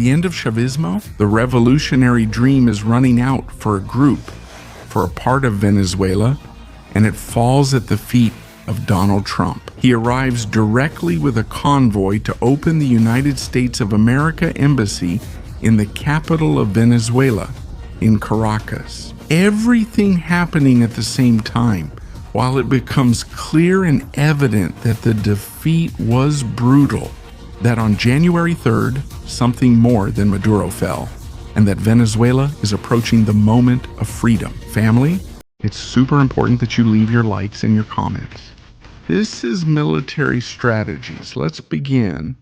the end of Chavismo, the revolutionary dream is running out for a group, for a part of Venezuela, and it falls at the feet of Donald Trump. He arrives directly with a convoy to open the United States of America embassy in the capital of Venezuela, in Caracas. Everything happening at the same time, while it becomes clear and evident that the defeat was brutal, that on January 3rd, something more than Maduro fell, and that Venezuela is approaching the moment of freedom. Family, it's super important that you leave your likes and your comments. This is Military Strategies. Let's begin.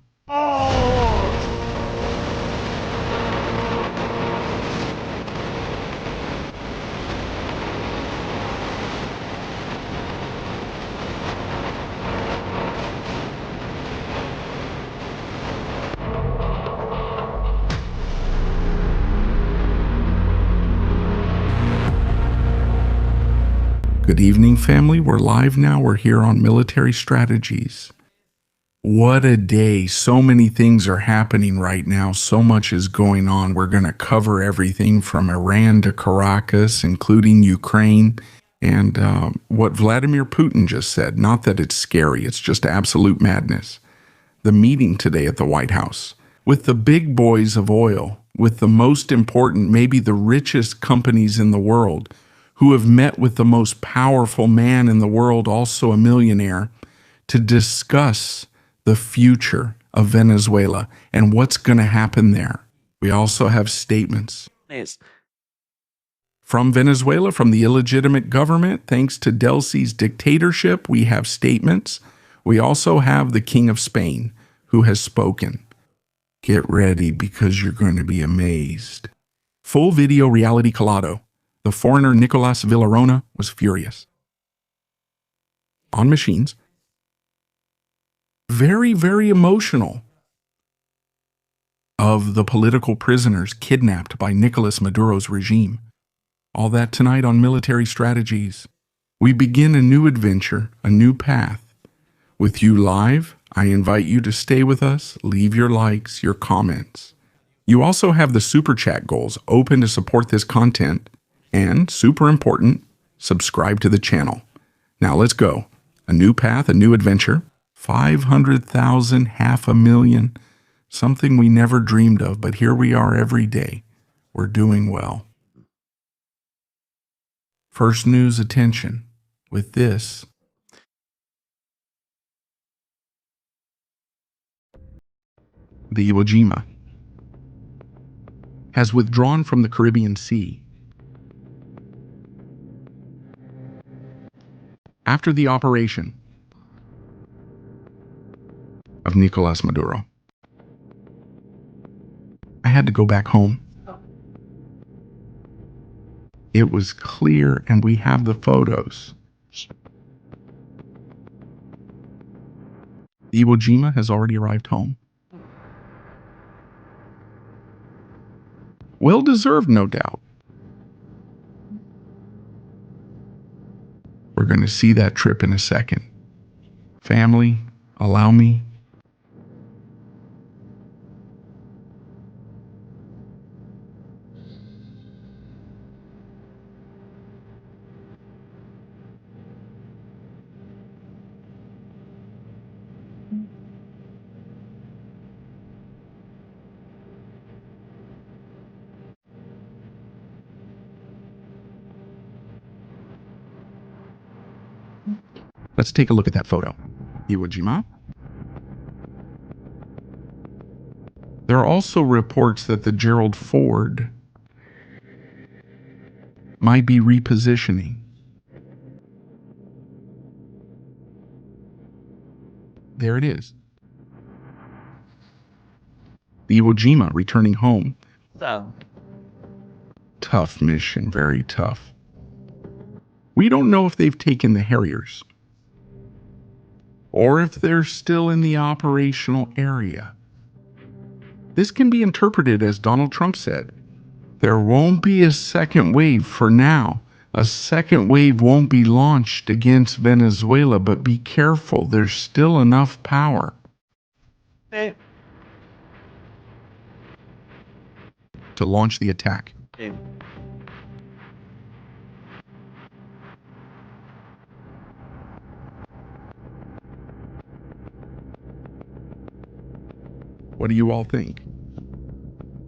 Good evening, family. We're live now. We're here on Military Strategies. What a day. So many things are happening right now. So much is going on. We're going to cover everything from Iran to Caracas, including Ukraine, and what Vladimir Putin just said. Not that it's scary. It's just absolute madness. The meeting today at the White House with the big boys of oil, with the most important, maybe the richest companies in the world, who have met with the most powerful man in the world, also a millionaire, to discuss the future of Venezuela and what's going to happen there. We also have statements from Venezuela, from the illegitimate government. Thanks to Delcy's dictatorship, we have statements. We also have the King of Spain, who has spoken. Get ready, because you're going to be amazed. Full video reality collado. The foreigner Nicolas Villarona was furious. On machines. Very, very emotional. Of the political prisoners kidnapped by Nicolas Maduro's regime. All that tonight on Military Strategies. We begin a new adventure, a new path. With you live, I invite you to stay with us, leave your likes, your comments. You also have the Super Chat goals open to support this content. And, super important, subscribe to the channel. Now let's go. A new path, a new adventure. 500,000, 500,000. Something we never dreamed of, but here we are every day. We're doing well. First news attention. With this, the Iwo Jima has withdrawn from the Caribbean Sea. After the operation of Nicolas Maduro, I had to go back home. It was clear, and we have the photos. The Iwo Jima has already arrived home. Well deserved, no doubt. We're going to see that trip in a second. Family, allow me. Let's take a look at that photo. Iwo Jima. There are also reports that the Gerald Ford might be repositioning. There it is. The Iwo Jima returning home. So, Tough mission, very tough. We don't know if they've taken the Harriers, or if they're still in the operational area. This can be interpreted as Donald Trump said. There won't be a second wave for now. A second wave won't be launched against Venezuela, but be careful, there's still enough power. to launch the attack. Okay. What do you all think?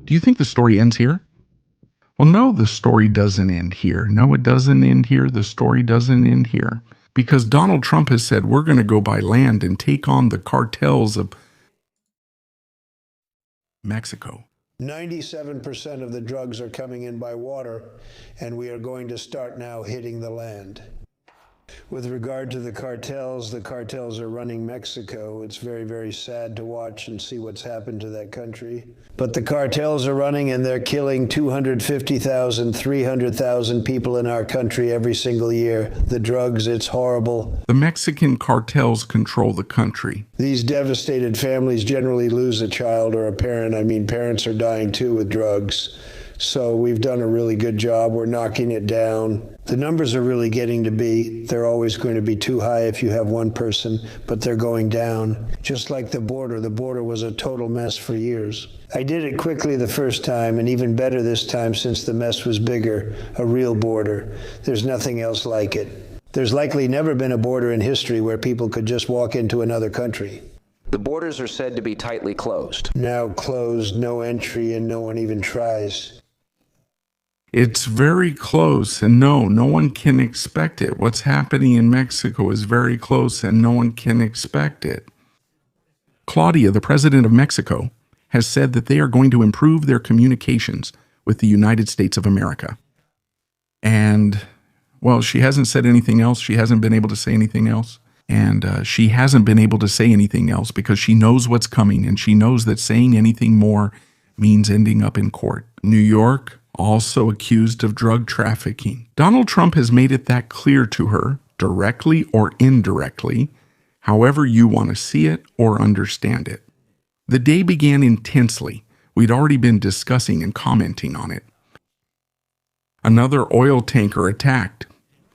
Do you think the story ends here? Well, no, the story doesn't end here. No, it doesn't end here. The story doesn't end here. Because Donald Trump has said we're going to go by land and take on the cartels of Mexico. 97% of the drugs are coming in by water, and we are going to start now hitting the land. With regard to the cartels are running Mexico. It's very, very sad to watch and see what's happened to that country. But the cartels are running, and they're killing 250,000, 300,000 people in our country every single year. The drugs, it's horrible. The Mexican cartels control the country. These devastated families generally lose a child or a parent. I mean, parents are dying too with drugs. So we've done a really good job. We're knocking it down. The numbers are really getting to be, they're always going to be too high if you have one person, but they're going down. Just like the border was a total mess for years. I did it quickly the first time, and even better this time since the mess was bigger, a real border. There's nothing else like it. There's likely never been a border in history where people could just walk into another country. The borders are said to be tightly closed. Now closed, no entry, and no one even tries. It's very close, and no one can expect it. What's happening in Mexico is very close, and no one can expect it. Claudia, the president of Mexico, has said that they are going to improve their communications with the United States of America. And, well, she hasn't said anything else. She hasn't been able to say anything else. And she hasn't been able to say anything else because she knows what's coming, and she knows that saying anything more means ending up in court. New York, also accused of drug trafficking. Donald Trump has made it that clear to her, directly or indirectly, however you want to see it or understand it. The day began intensely. We'd already been discussing and commenting on it. Another oil tanker attacked.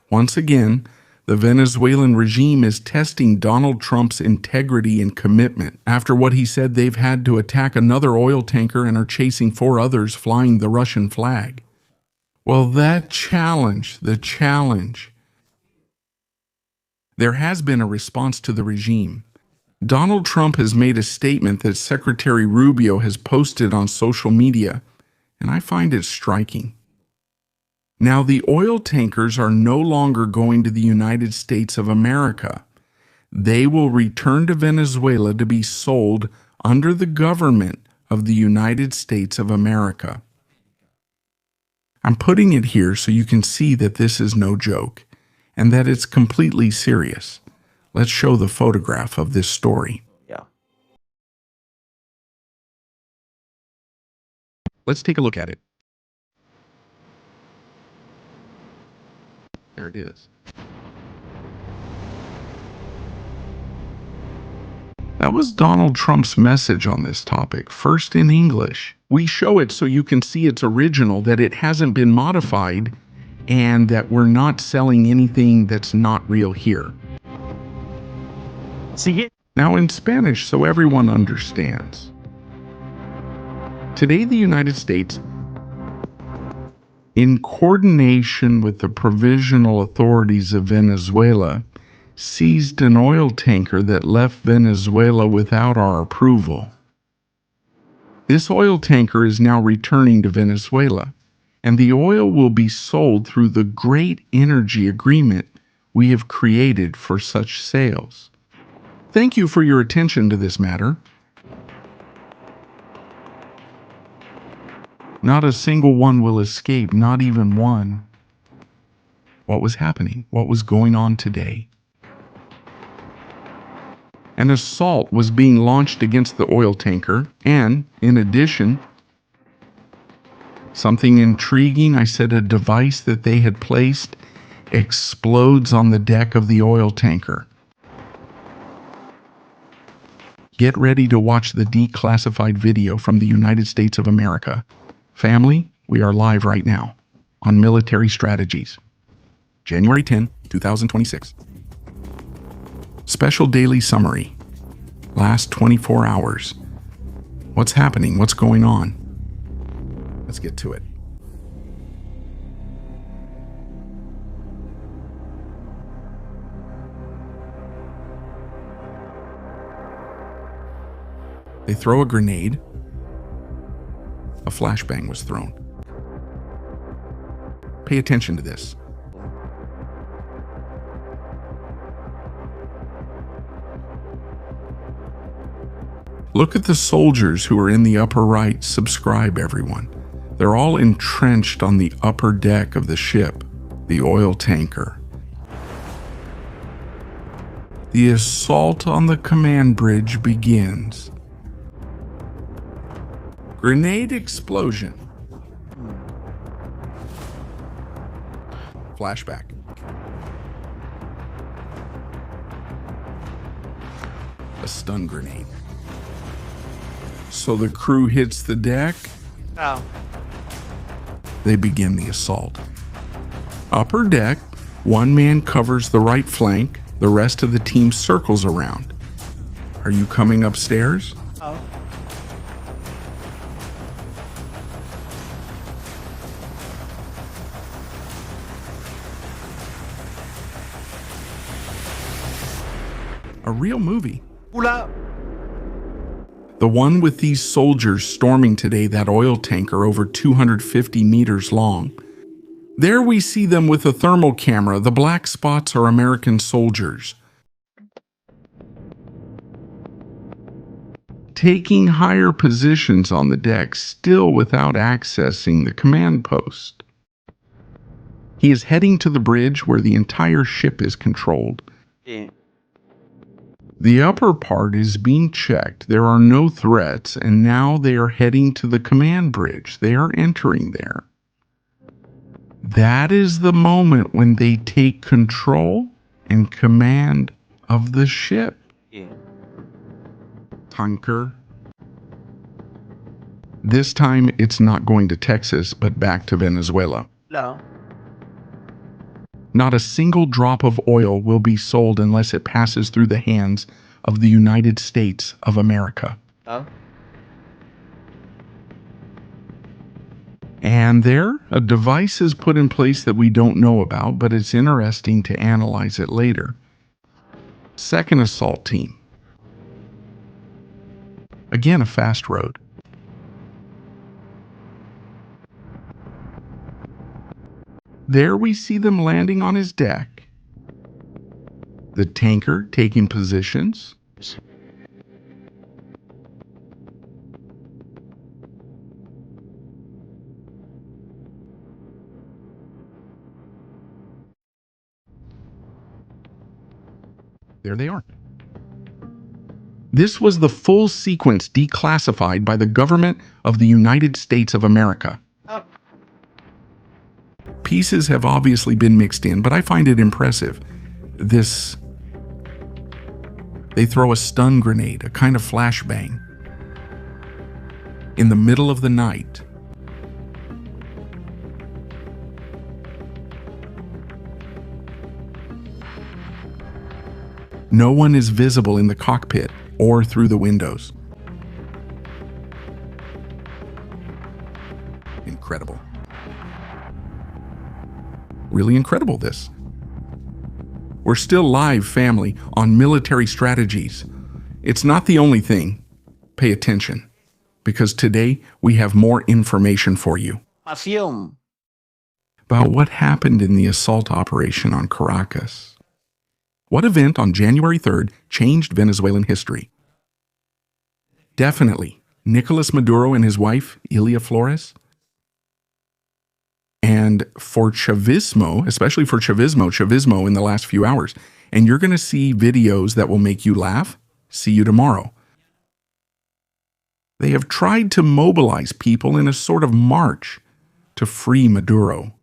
Once again, the Venezuelan regime is testing Donald Trump's integrity and commitment. After what he said, they've had to attack another oil tanker and are chasing 4 others flying the Russian flag. Well, the challenge. There has been a response to the regime. Donald Trump has made a statement that Secretary Rubio has posted on social media, and I find it striking. Now, the oil tankers are no longer going to the United States of America. They will return to Venezuela to be sold under the government of the United States of America. I'm putting it here so you can see that this is no joke and that it's completely serious. Let's show the photograph of this story. Yeah. Let's take a look at it. There it is. That was Donald Trump's message on this topic, first in English. We show it so you can see it's original, that it hasn't been modified, and that we're not selling anything that's not real here. See it? Now in Spanish, so everyone understands. Today, the United States, in coordination with the provisional authorities of Venezuela, seized an oil tanker that left Venezuela without our approval. This oil tanker is now returning to Venezuela, and the oil will be sold through the great energy agreement we have created for such sales. Thank you for your attention to this matter. Not a single one will escape, not even one. What was happening? What was going on today? An assault was being launched against the oil tanker, and, in addition, something intriguing, I said a device that they had placed explodes on the deck of the oil tanker. Get ready to watch the declassified video from the United States of America. Family, we are live right now on Military Strategies. January 10, 2026. Special daily summary. Last 24 hours. What's happening? What's going on? Let's get to it. They throw a grenade. A flashbang was thrown. Pay attention to this. Look at the soldiers who are in the upper right. Subscribe, everyone. They're all entrenched on the upper deck of the ship, the oil tanker. The assault on the command bridge begins. Grenade explosion. Flashback. A stun grenade. So the crew hits the deck. Oh. They begin the assault. Upper deck, one man covers the right flank. The rest of the team circles around. Are you coming upstairs? Oh. A real movie. Oula. The one with these soldiers storming today that oil tanker over 250 meters long. There we see them with a thermal camera. The black spots are American soldiers. Taking higher positions on the deck, still without accessing the command post. He is heading to the bridge where the entire ship is controlled. Yeah. The upper part is being checked. There are no threats, and now they are heading to the command bridge. They are entering there. That is the moment when they take control and command of the ship. Yeah. Tanker. This time it's not going to Texas, but back to Venezuela. No. Not a single drop of oil will be sold unless it passes through the hands of the United States of America. Oh. And there, a device is put in place that we don't know about, but it's interesting to analyze it later. Second assault team. Again, a fast road. There we see them landing on his deck. The tanker taking positions. There they are. This was the full sequence declassified by the government of the United States of America. Oh. Pieces have obviously been mixed in, but I find it impressive. They throw a stun grenade, a kind of flashbang, in the middle of the night. No one is visible in the cockpit or through the windows. Incredible. Really incredible, this. We're still live, family, on military strategies. It's not the only thing. Pay attention, because today we have more information for you Pasión. about what happened in the assault operation on Caracas. What event on January 3rd changed Venezuelan history? Definitely Nicolas Maduro and his wife, Ilia Flores. And for Chavismo, especially for Chavismo in the last few hours. And you're going to see videos that will make you laugh. See you tomorrow. They have tried to mobilize people in a sort of march to free Maduro.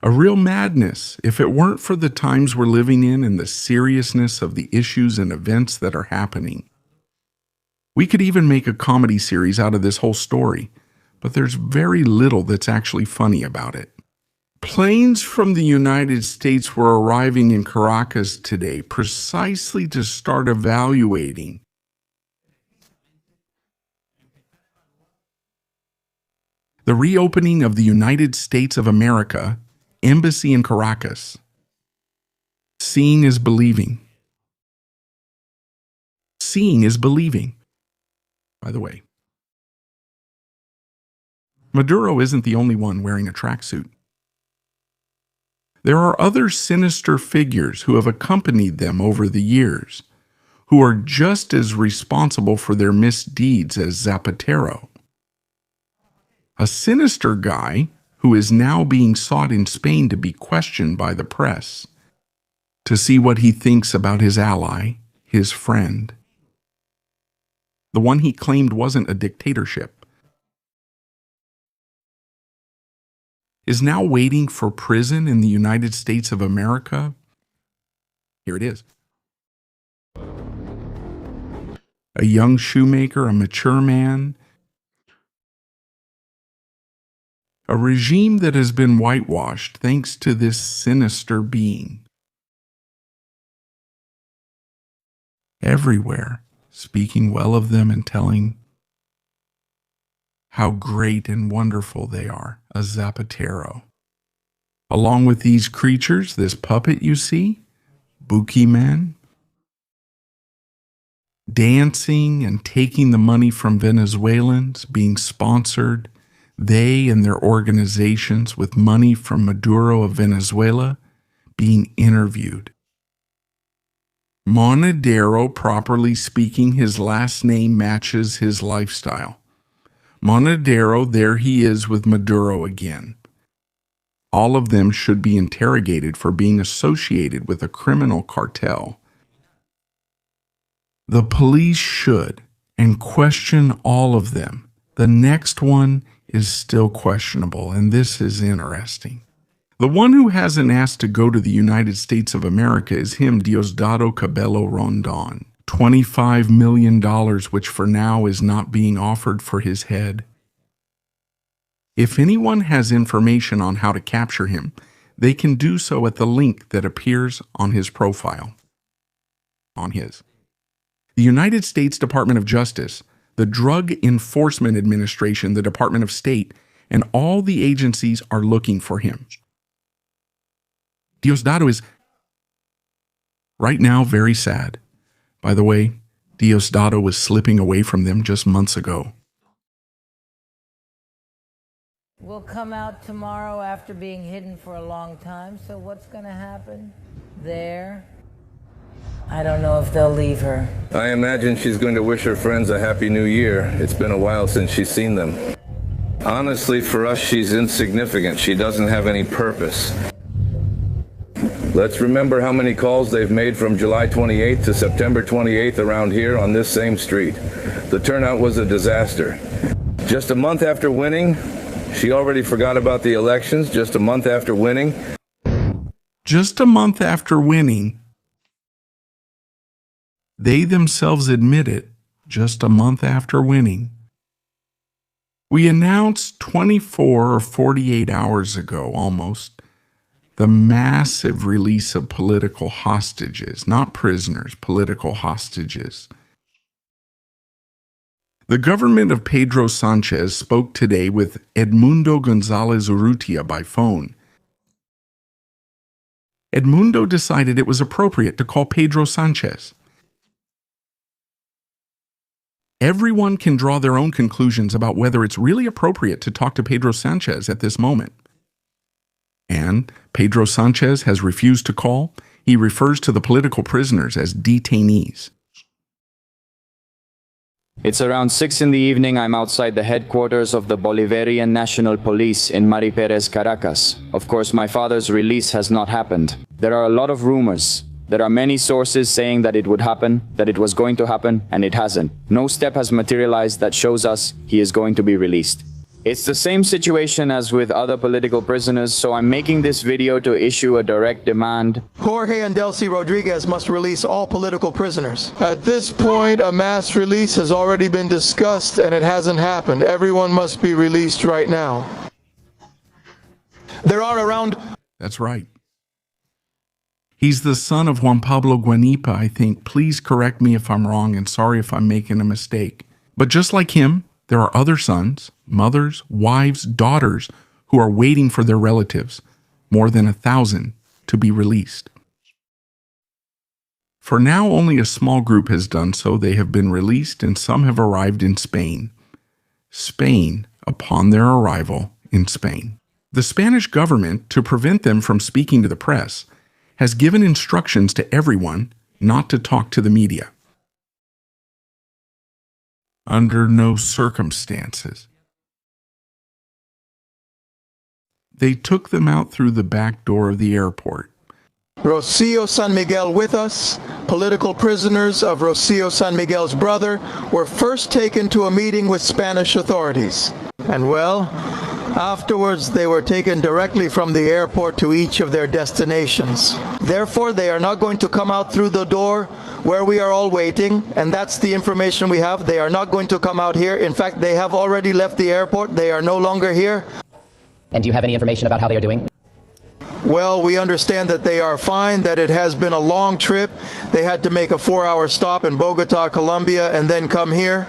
A real madness if it weren't for the times we're living in and the seriousness of the issues and events that are happening. We could even make a comedy series out of this whole story, but there's very little that's actually funny about it. Planes from the United States were arriving in Caracas today precisely to start evaluating The reopening of the United States of America Embassy in Caracas. Seeing is believing. Seeing is believing, by the way. Maduro isn't the only one wearing a tracksuit. There are other sinister figures who have accompanied them over the years, who are just as responsible for their misdeeds as Zapatero. A sinister guy who is now being sought in Spain to be questioned by the press, to see what he thinks about his ally, his friend. The one he claimed wasn't a dictatorship, is now waiting for prison in the United States of America. Here it is. A young shoemaker, a mature man, a regime that has been whitewashed thanks to this sinister being. Everywhere, speaking well of them and telling how great and wonderful they are, a Zapatero. Along with these creatures, this puppet you see, Buki Man, dancing and taking the money from Venezuelans, being sponsored, they and their organizations with money from Maduro of Venezuela, being interviewed. Monedero, properly speaking, his last name matches his lifestyle. Monedero, there he is with Maduro again. All of them should be interrogated for being associated with a criminal cartel. The police should, and question all of them. The next one is still questionable, and this is interesting. The one who hasn't asked to go to the United States of America is him, Diosdado Cabello Rondon. $25 million, which for now is not being offered for his head. If anyone has information on how to capture him, they can do so at the link that appears on his profile. The United States Department of Justice, the Drug Enforcement Administration, the Department of State, and all the agencies are looking for him. Diosdado is, right now, very sad. By the way, Diosdado was slipping away from them just months ago. We'll come out tomorrow after being hidden for a long time, so what's going to happen there? I don't know if they'll leave her. I imagine she's going to wish her friends a happy new year. It's been a while since she's seen them. Honestly, for us, she's insignificant. She doesn't have any purpose. Let's remember how many calls they've made from July 28th to September 28th around here on this same street. The turnout was a disaster. Just a month after winning, she already forgot about the elections. Just a month after winning. Just a month after winning. They themselves admit it, just a month after winning. We announced 24 or 48 hours ago, almost, the massive release of political hostages, not prisoners, political hostages. The government of Pedro Sanchez spoke today with Edmundo González Urrutia by phone. Edmundo decided it was appropriate to call Pedro Sanchez. Everyone can draw their own conclusions about whether it's really appropriate to talk to Pedro Sanchez at this moment. And Pedro Sanchez has refused to call. He refers to the political prisoners as detainees. It's around 6 in the evening. I'm outside the headquarters of the Bolivarian National Police in Mari Pérez, Caracas. Of course, my father's release has not happened. There are a lot of rumors. There are many sources saying that it would happen, that it was going to happen, and it hasn't. No step has materialized that shows us he is going to be released. It's the same situation as with other political prisoners, so I'm making this video to issue a direct demand. Jorge and Delcy Rodriguez must release all political prisoners. At this point, a mass release has already been discussed and it hasn't happened. Everyone must be released right now. There are around... That's right. He's the son of Juan Pablo Guanipa, I think. Please correct me if I'm wrong and sorry if I'm making a mistake. But just like him, there are other sons, mothers, wives, daughters who are waiting for their relatives, more than 1,000, to be released. For now, only a small group has done so. They have been released, and some have arrived in Spain. Spain, upon their arrival in Spain. The Spanish government, to prevent them from speaking to the press, has given instructions to everyone not to talk to the media. Under no circumstances. They took them out through the back door of the airport. Rocio San Miguel with us, political prisoners of Rocio San Miguel's brother, were first taken to a meeting with Spanish authorities. And well, afterwards they were taken directly from the airport to each of their destinations. Therefore, they are not going to come out through the door where we are all waiting, and that's the information we have. They are not going to come out here. In fact, they have already left the airport. They are no longer here. And do you have any information about how they are doing? Well, we understand that they are fine, that it has been a long trip. They had to make a 4-hour stop in Bogota, Colombia, and then come here.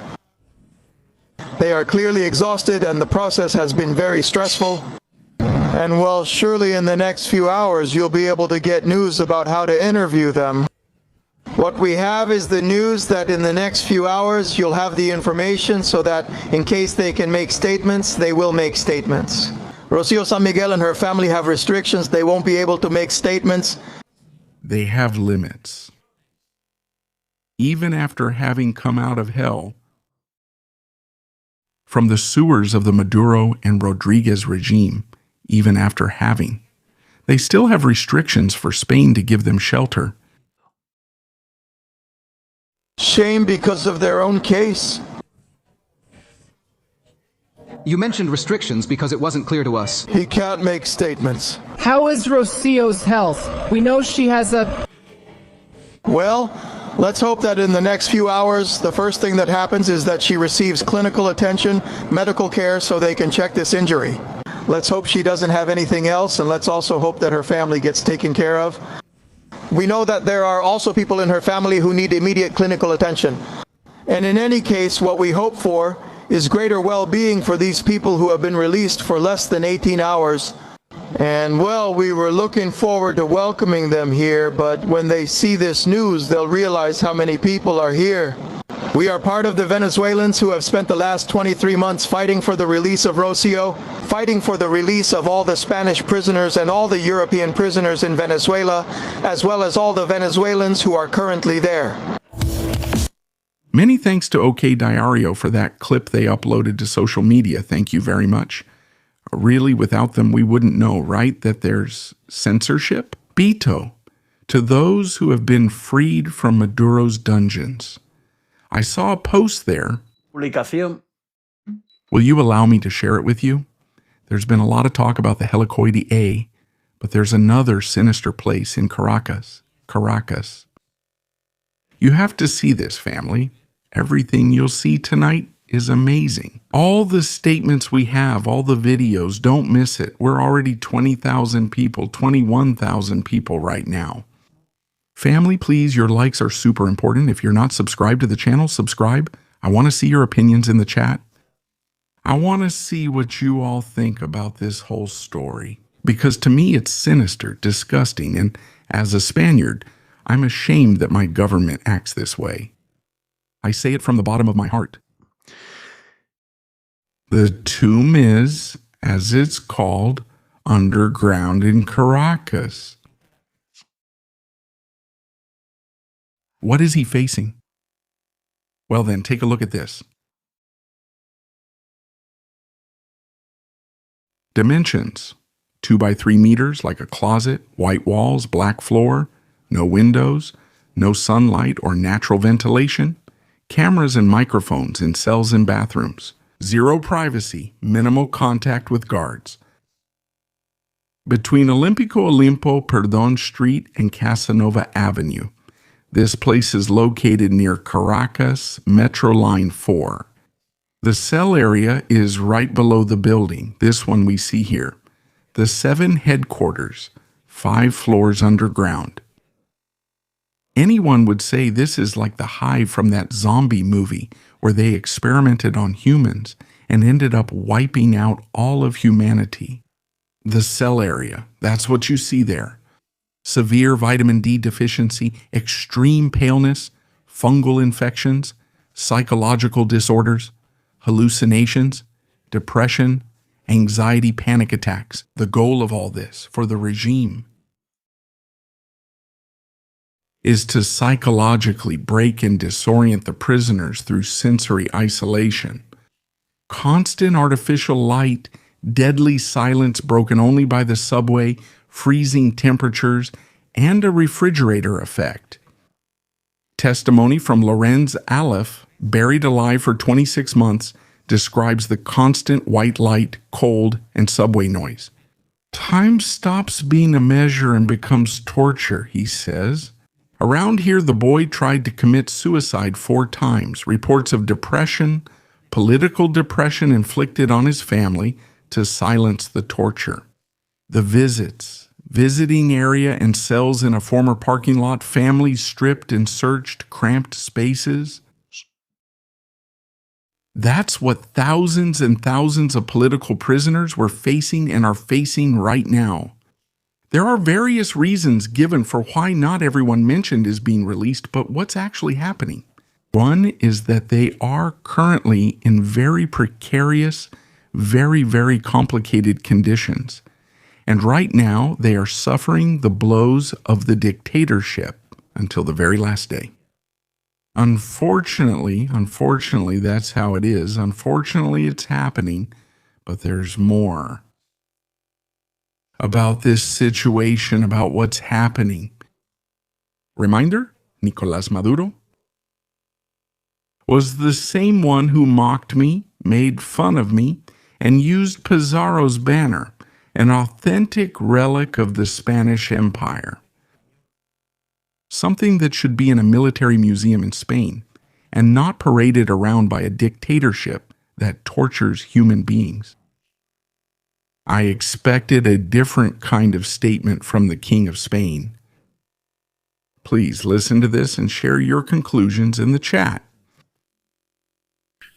They are clearly exhausted, and the process has been very stressful. And well, surely in the next few hours, you'll be able to get news about how to interview them. What we have is the news that in the next few hours, you'll have the information so that in case they can make statements, they will make statements. Rocio San Miguel and her family have restrictions. They won't be able to make statements. They have limits. Even after having come out of hell from the sewers of the Maduro and Rodriguez regime, even after having, they still have restrictions for Spain to give them shelter. Shame because of their own case. You mentioned restrictions because it wasn't clear to us. He can't make statements. How is Rocio's health? We know she has a... Well, let's hope that in the next few hours, the first thing that happens is that she receives clinical attention, medical care, so they can check this injury. Let's hope she doesn't have anything else, and let's also hope that her family gets taken care of. We know that there are also people in her family who need immediate clinical attention. And in any case, what we hope for is greater well-being for these people who have been released for less than 18 hours. And well, we were looking forward to welcoming them here, but when they see this news, they'll realize how many people are here. We are part of the Venezuelans who have spent the last 23 months fighting for the release of Rocio, fighting for the release of all the Spanish prisoners and all the European prisoners in Venezuela, as well as all the Venezuelans who are currently there. Many thanks to OK Diario for that clip they uploaded to social media. Thank you very much. Really, without them, we wouldn't know, right, that there's censorship? Bito, to those who have been freed from Maduro's dungeons. I saw a post there. Publicación. Will you allow me to share it with you? There's been a lot of talk about the Helicoide A, but there's another sinister place in Caracas. Caracas. You have to see this, family. Everything you'll see tonight is amazing. All the statements we have, all the videos, don't miss it. We're already 20,000 people, 21,000 people right now. Family, please, your likes are super important. If you're not subscribed to the channel, subscribe. I want to see your opinions in the chat. I want to see what you all think about this whole story. Because to me, it's sinister, disgusting, and as a Spaniard, I'm ashamed that my government acts this way. I say it from the bottom of my heart. The tomb is, as it's called, underground in Caracas. What is he facing? Well then, take a look at this. Dimensions: 2 by 3 meters, like a closet, white walls, black floor, no windows, no sunlight or natural ventilation, cameras and microphones in cells and bathrooms, 0 privacy, minimal contact with guards. Between Olimpo Perdón Street and Casanova Avenue, this place is located near Caracas Metro Line 4. The cell area is right below the building, this one we see here. The 7 headquarters, 5 floors underground. Anyone would say this is like the hive from that zombie movie where they experimented on humans and ended up wiping out all of humanity. The cell area, that's what you see there. Severe vitamin D deficiency, extreme paleness, fungal infections, psychological disorders, hallucinations, depression, anxiety, panic attacks. The goal of all this for the regime is to psychologically break and disorient the prisoners through sensory isolation. Constant artificial light, deadly silence broken only by the subway, freezing temperatures, and a refrigerator effect. Testimony from Lorenz Aleph, buried alive for 26 months, describes the constant white light, cold, and subway noise. Time stops being a measure and becomes torture, he says. Around here, the boy tried to commit suicide 4 times. Reports of depression, political depression inflicted on his family to silence the torture. The visits, visiting area and cells in a former parking lot, families stripped and searched, cramped spaces. That's what thousands and thousands of political prisoners were facing and are facing right now. There are various reasons given for why not everyone mentioned is being released, but what's actually happening? One is that they are currently in very precarious, very, very complicated conditions. And right now, they are suffering the blows of the dictatorship until the very last day. Unfortunately, that's how it is. Unfortunately, it's happening, but there's more about this situation, about what's happening. Reminder, Nicolás Maduro was the same one who mocked me, made fun of me, and used Pizarro's banner, an authentic relic of the Spanish Empire. Something that should be in a military museum in Spain, and not paraded around by a dictatorship that tortures human beings. I expected a different kind of statement from the King of Spain. Please listen to this and share your conclusions in the chat.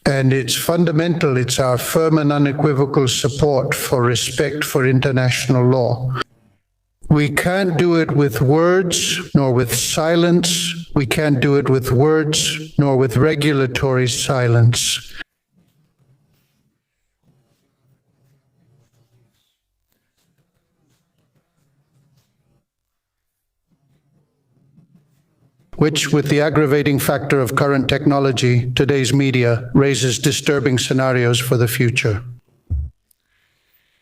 And it's fundamental, it's our firm and unequivocal support for respect for international law. We can't do it with words, nor with silence. We can't do it with words, nor with regulatory silence. Which, with the aggravating factor of current technology, today's media, raises disturbing scenarios for the future.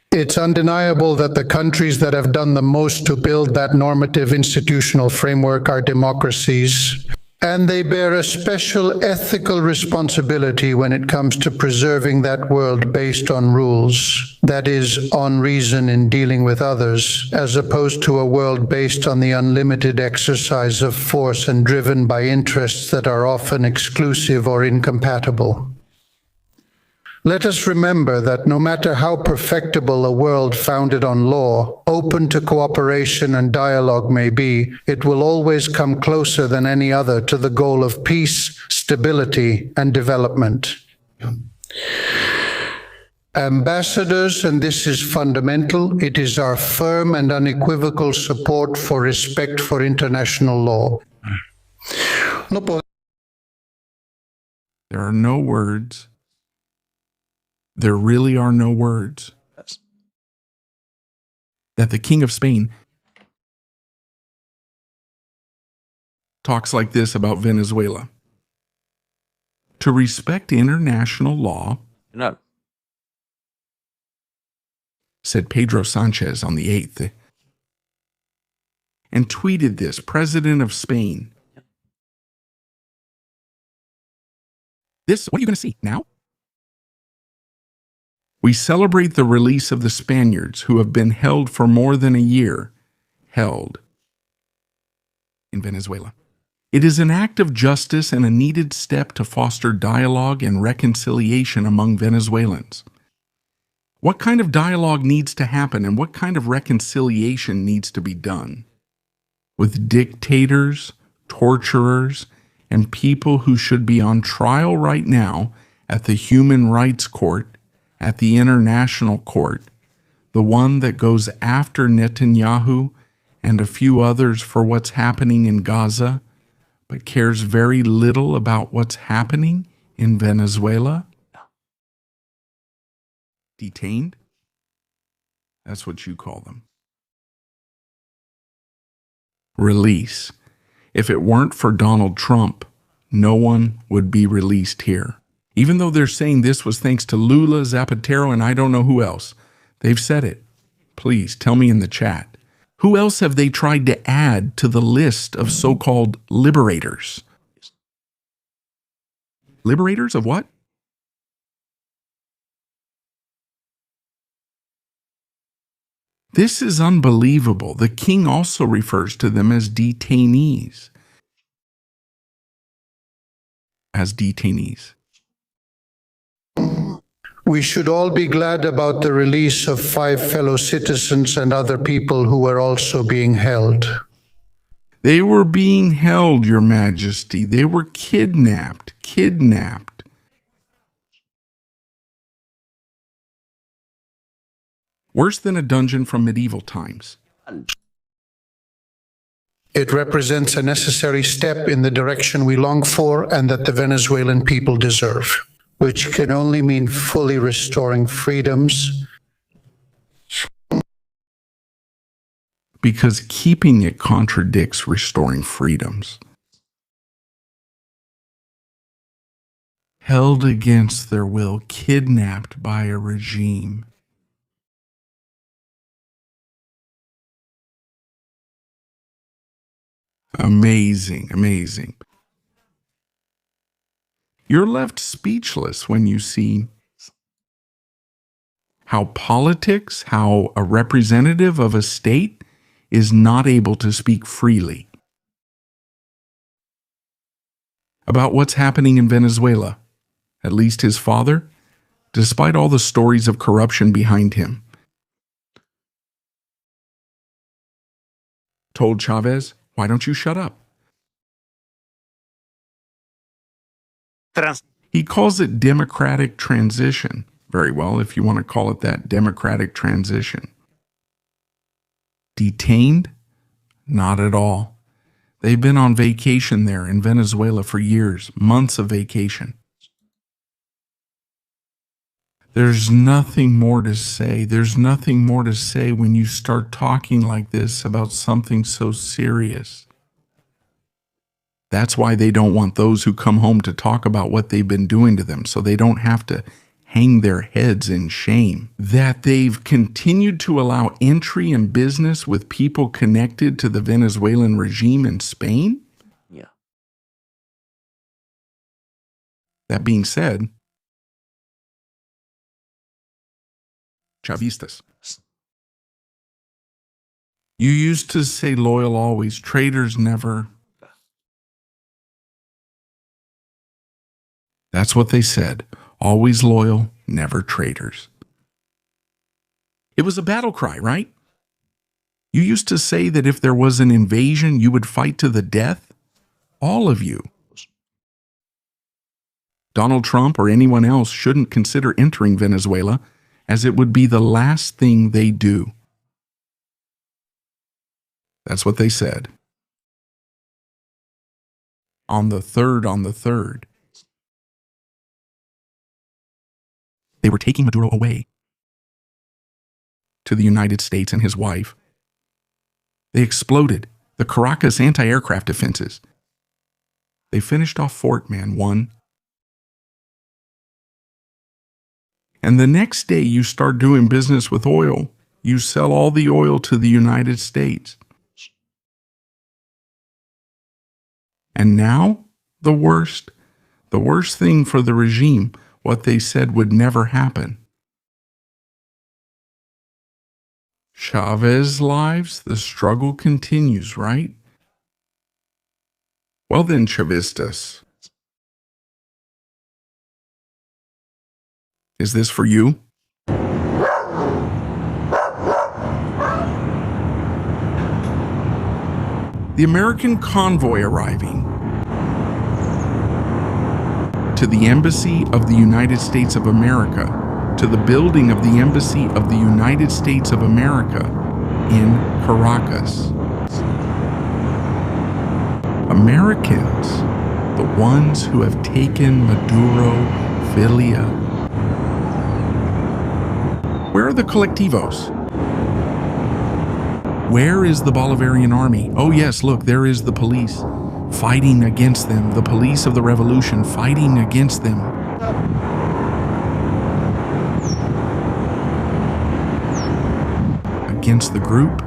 It's undeniable that the countries that have done the most to build that normative institutional framework are democracies, and they bear a special ethical responsibility when it comes to preserving that world based on rules, that is, on reason in dealing with others, as opposed to a world based on the unlimited exercise of force and driven by interests that are often exclusive or incompatible. Let us remember that no matter how perfectible a world founded on law, open to cooperation and dialogue may be, it will always come closer than any other to the goal of peace, stability, and development. Ambassadors, and this is fundamental, it is our firm and unequivocal support for respect for international law. There are no words. There really are no words that the King of Spain talks like this about Venezuela. To respect international law, said Pedro Sanchez on the 8th, and tweeted this, President of Spain. This, what are you going to see now? We celebrate the release of the Spaniards who have been held for more than a year, held in Venezuela. It is an act of justice and a needed step to foster dialogue and reconciliation among Venezuelans. What kind of dialogue needs to happen and what kind of reconciliation needs to be done? With dictators, torturers, and people who should be on trial right now at the Human Rights Court at the International Court, the one that goes after Netanyahu and a few others for what's happening in Gaza, but cares very little about what's happening in Venezuela? Detained? That's what you call them. Release. If it weren't for Donald Trump, no one would be released here. Even though they're saying this was thanks to Lula, Zapatero, and I don't know who else. They've said it. Please tell me in the chat. Who else have they tried to add to the list of so-called liberators? Liberators of what? This is unbelievable. The king also refers to them as detainees. As detainees. We should all be glad about the release of 5 fellow citizens and other people who were also being held. They were being held, Your Majesty. They were kidnapped. Worse than a dungeon from medieval times. It represents a necessary step in the direction we long for and that the Venezuelan people deserve, which can only mean fully restoring freedoms. Because keeping it contradicts restoring freedoms. Held against their will, kidnapped by a regime. Amazing, amazing. You're left speechless when you see how politics, how a representative of a state is not able to speak freely about what's happening in Venezuela. At least his father, despite all the stories of corruption behind him, told Chavez, "Why don't you shut up?" He calls it democratic transition. Very well, if you want to call it that, democratic transition. Detained? Not at all. They've been on vacation there in Venezuela for years, months of vacation. There's nothing more to say. There's nothing more to say when you start talking like this about something so serious. That's why they don't want those who come home to talk about what they've been doing to them, so they don't have to hang their heads in shame. That they've continued to allow entry and business with people connected to the Venezuelan regime in Spain? Yeah. That being said, Chavistas. You used to say loyal always, traitors never. That's what they said. Always loyal, never traitors. It was a battle cry, right? You used to say that if there was an invasion, you would fight to the death. All of you. Donald Trump or anyone else shouldn't consider entering Venezuela, as it would be the last thing they do. That's what they said. On the 3rd. They were taking Maduro away to the United States and his wife. They exploded the Caracas anti-aircraft defenses. They finished off Fort Man 1. And the next day you start doing business with oil. You sell all the oil to the United States. And now, the worst thing for the regime, what they said would never happen. Chavez lives, the struggle continues, right? Well then, Chavistas. Is this for you? The American convoy arriving to the Embassy of the United States of America to the building of the Embassy of the United States of America in Caracas. Americans, the ones who have taken Maduro-philia. Where are the colectivos? Where is the Bolivarian army? Oh yes, look, there is the police fighting against them, the police of the revolution fighting against them. Against the group.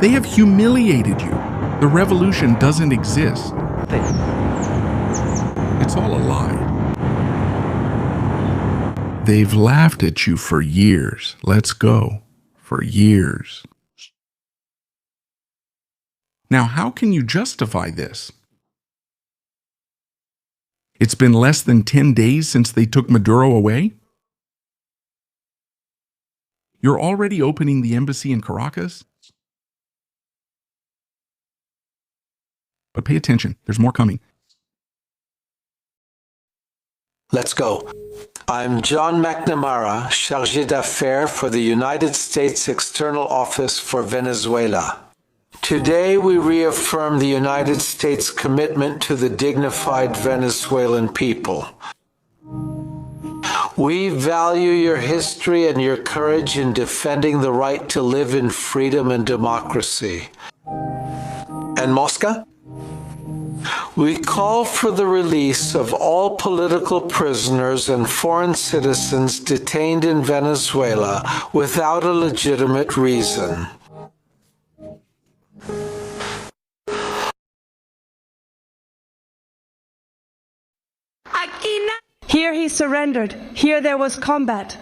They have humiliated you. The revolution doesn't exist. It's all a lie. They've laughed at you for years. Let's go. For years. Now, how can you justify this? It's been less than 10 days since they took Maduro away? You're already opening the embassy in Caracas? But pay attention, there's more coming. Let's go. I'm John McNamara, Chargé d'Affaires for the United States External Office for Venezuela. Today we reaffirm the United States' commitment to the dignified Venezuelan people. We value your history and your courage in defending the right to live in freedom and democracy. And Mosca? We call for the release of all political prisoners and foreign citizens detained in Venezuela without a legitimate reason. Here he surrendered. Here there was combat.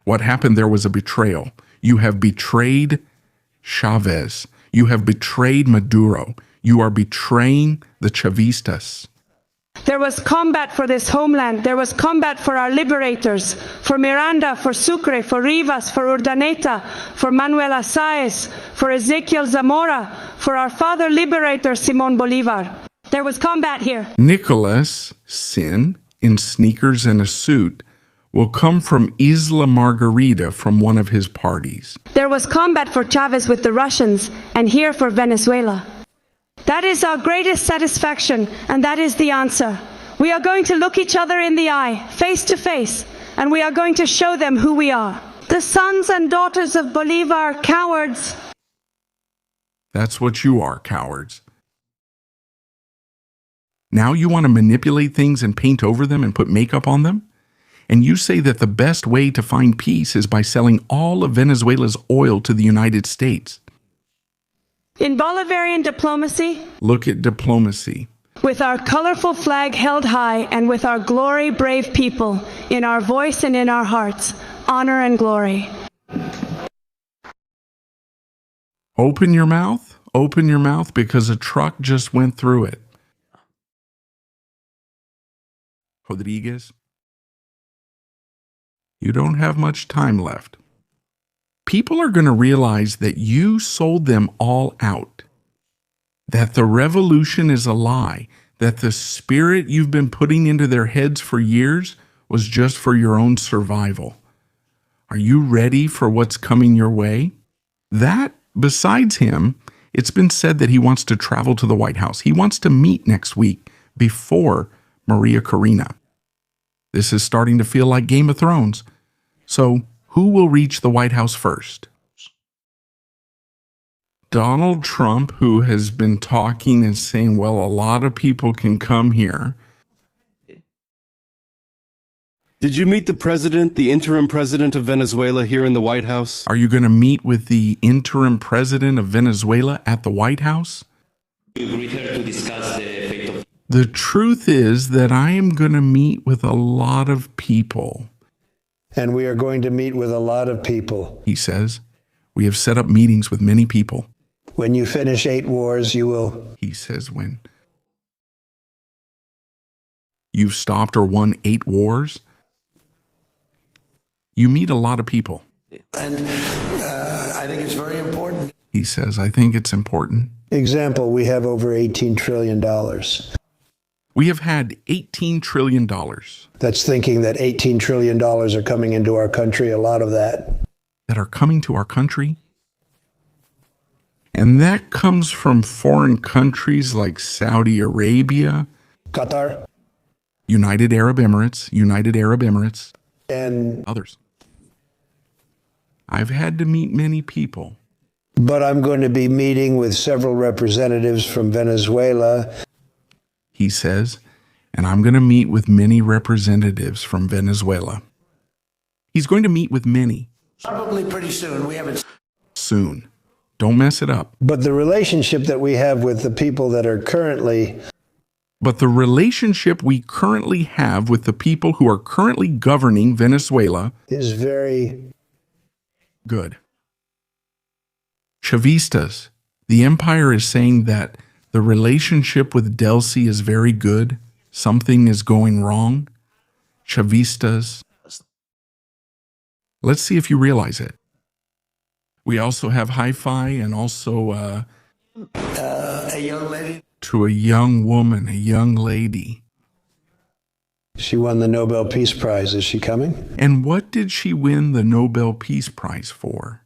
What happened there was a betrayal. You have betrayed Chavez. You have betrayed Maduro. You are betraying the Chavistas. There was combat for this homeland. There was combat for our liberators, for Miranda, for Sucre, for Rivas, for Urdaneta, for Manuel Azaez, for Ezequiel Zamora, for our father liberator, Simón Bolívar. There was combat here. Nicolas Sin, in sneakers and a suit, will come from Isla Margarita from one of his parties. There was combat for Chavez with the Russians, and here for Venezuela. That is our greatest satisfaction, and that is the answer. We are going to look each other in the eye, face to face, and we are going to show them who we are. The sons and daughters of Bolívar are cowards. That's what you are, cowards. Now you want to manipulate things and paint over them and put makeup on them? And you say that the best way to find peace is by selling all of Venezuela's oil to the United States. In Bolivarian diplomacy, look at diplomacy. With our colorful flag held high and with our glory, brave people, in our voice and in our hearts, honor and glory. Open your mouth, because a truck just went through it. Rodriguez, you don't have much time left. People are going to realize that you sold them all out, that the revolution is a lie, that the spirit you've been putting into their heads for years was just for your own survival. Are you ready for what's coming your way? That, besides him, it's been said that he wants to travel to the White House. He wants to meet next week before Maria Corina. This is starting to feel like Game of Thrones. So, who will reach the White House first? Donald Trump, who has been talking and saying, well, a lot of people can come here. Did you meet the interim president of Venezuela here in the White House? Are you going to meet with the interim president of Venezuela at the White House? The truth is that I am going to meet with a lot of people. And we are going to meet with a lot of people. He says, we have set up meetings with many people. When you finish 8 wars, you will. He says, when you've stopped or won 8 wars, you meet a lot of people. And I think it's very important. He says, I think it's important. Example, we have over $18 trillion. We have had $18 trillion. That's thinking that $18 trillion are coming into our country, a lot of that. That are coming to our country. And that comes from foreign countries like Saudi Arabia, Qatar, United Arab Emirates, and others. I've had to meet many people. But I'm going to be meeting with several representatives from Venezuela, he says, and I'm going to meet with many representatives from Venezuela. He's going to meet with many. Probably pretty soon. We haven't. Soon. Don't mess it up. But the relationship that we have with the people that are currently... But the relationship we currently have with the people who are currently governing Venezuela is very good. Chavistas, the empire is saying that the relationship with Delcy is very good. Something is going wrong. Chavistas. Let's see if you realize it. We also have hi-fi and also a young lady. To a young woman, a young lady. She won the Nobel Peace Prize. Is she coming? And what did she win the Nobel Peace Prize for?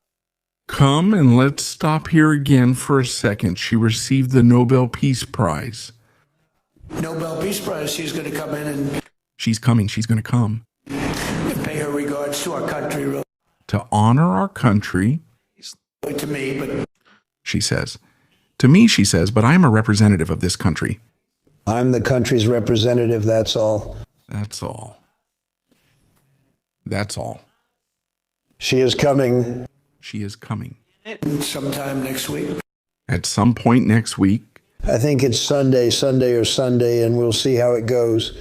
Come and let's stop here again for a second. She received the Nobel Peace Prize. Nobel Peace Prize. She's going to come in and... She's coming. She's going to come. Pay her regards to our country. To honor our country. To me, but... She says. To me, she says, but I'm a representative of this country. I'm the country's representative, that's all. That's all. That's all. She is coming. She is coming. Sometime next week. At some point next week. I think it's Sunday, and we'll see how it goes.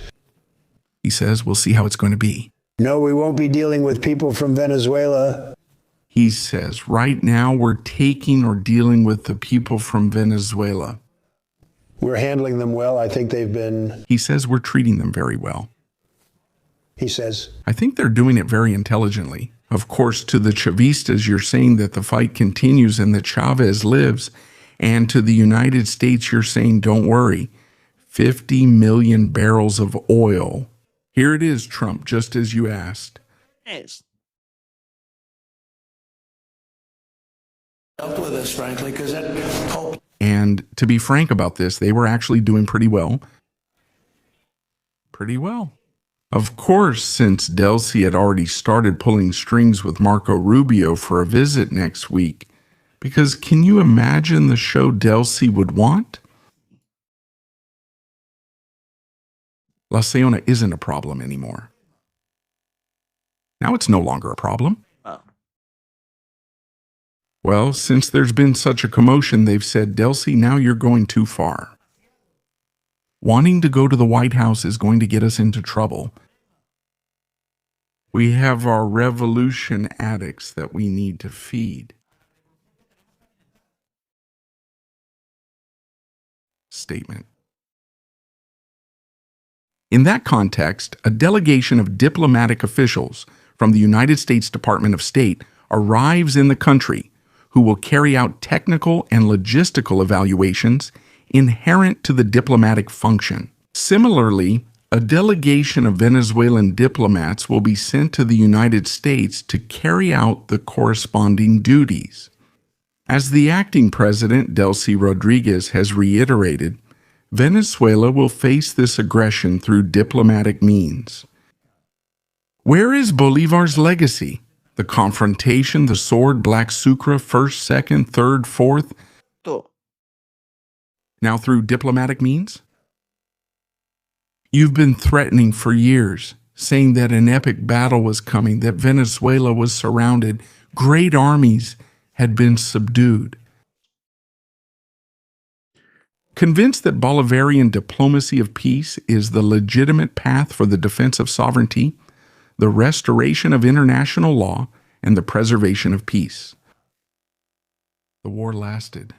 He says, we'll see how it's going to be. No, we won't be dealing with people from Venezuela. He says, right now we're taking or dealing with the people from Venezuela. We're handling them well. I think they've been... He says we're treating them very well. He says... I think they're doing it very intelligently. Of course, to the Chavistas, you're saying that the fight continues and that Chavez lives. And to the United States, you're saying, don't worry, 50 million barrels of oil. Here it is, Trump, just as you asked. Yes. Helped with us, frankly, because that hope. And to be frank about this, they were actually doing pretty well. Pretty well. Of course, since Delcy had already started pulling strings with Marco Rubio for a visit next week, because can you imagine the show Delcy would want? La Seona isn't a problem anymore. Now it's no longer a problem. Well, since there's been such a commotion, they've said, Delcy, now you're going too far. Wanting to go to the White House is going to get us into trouble. We have our revolution addicts that we need to feed. Statement. In that context, a delegation of diplomatic officials from the United States Department of State arrives in the country who will carry out technical and logistical evaluations inherent to the diplomatic function. Similarly, a delegation of Venezuelan diplomats will be sent to the United States to carry out the corresponding duties. As the acting president, Delcy Rodriguez, has reiterated, Venezuela will face this aggression through diplomatic means. Where is Bolivar's legacy? The confrontation, the sword, black sucre, first, second, third, fourth. Now through diplomatic means? You've been threatening for years, saying that an epic battle was coming, that Venezuela was surrounded, great armies had been subdued. Convinced that Bolivarian diplomacy of peace is the legitimate path for the defense of sovereignty, the restoration of international law, and the preservation of peace. The war lasted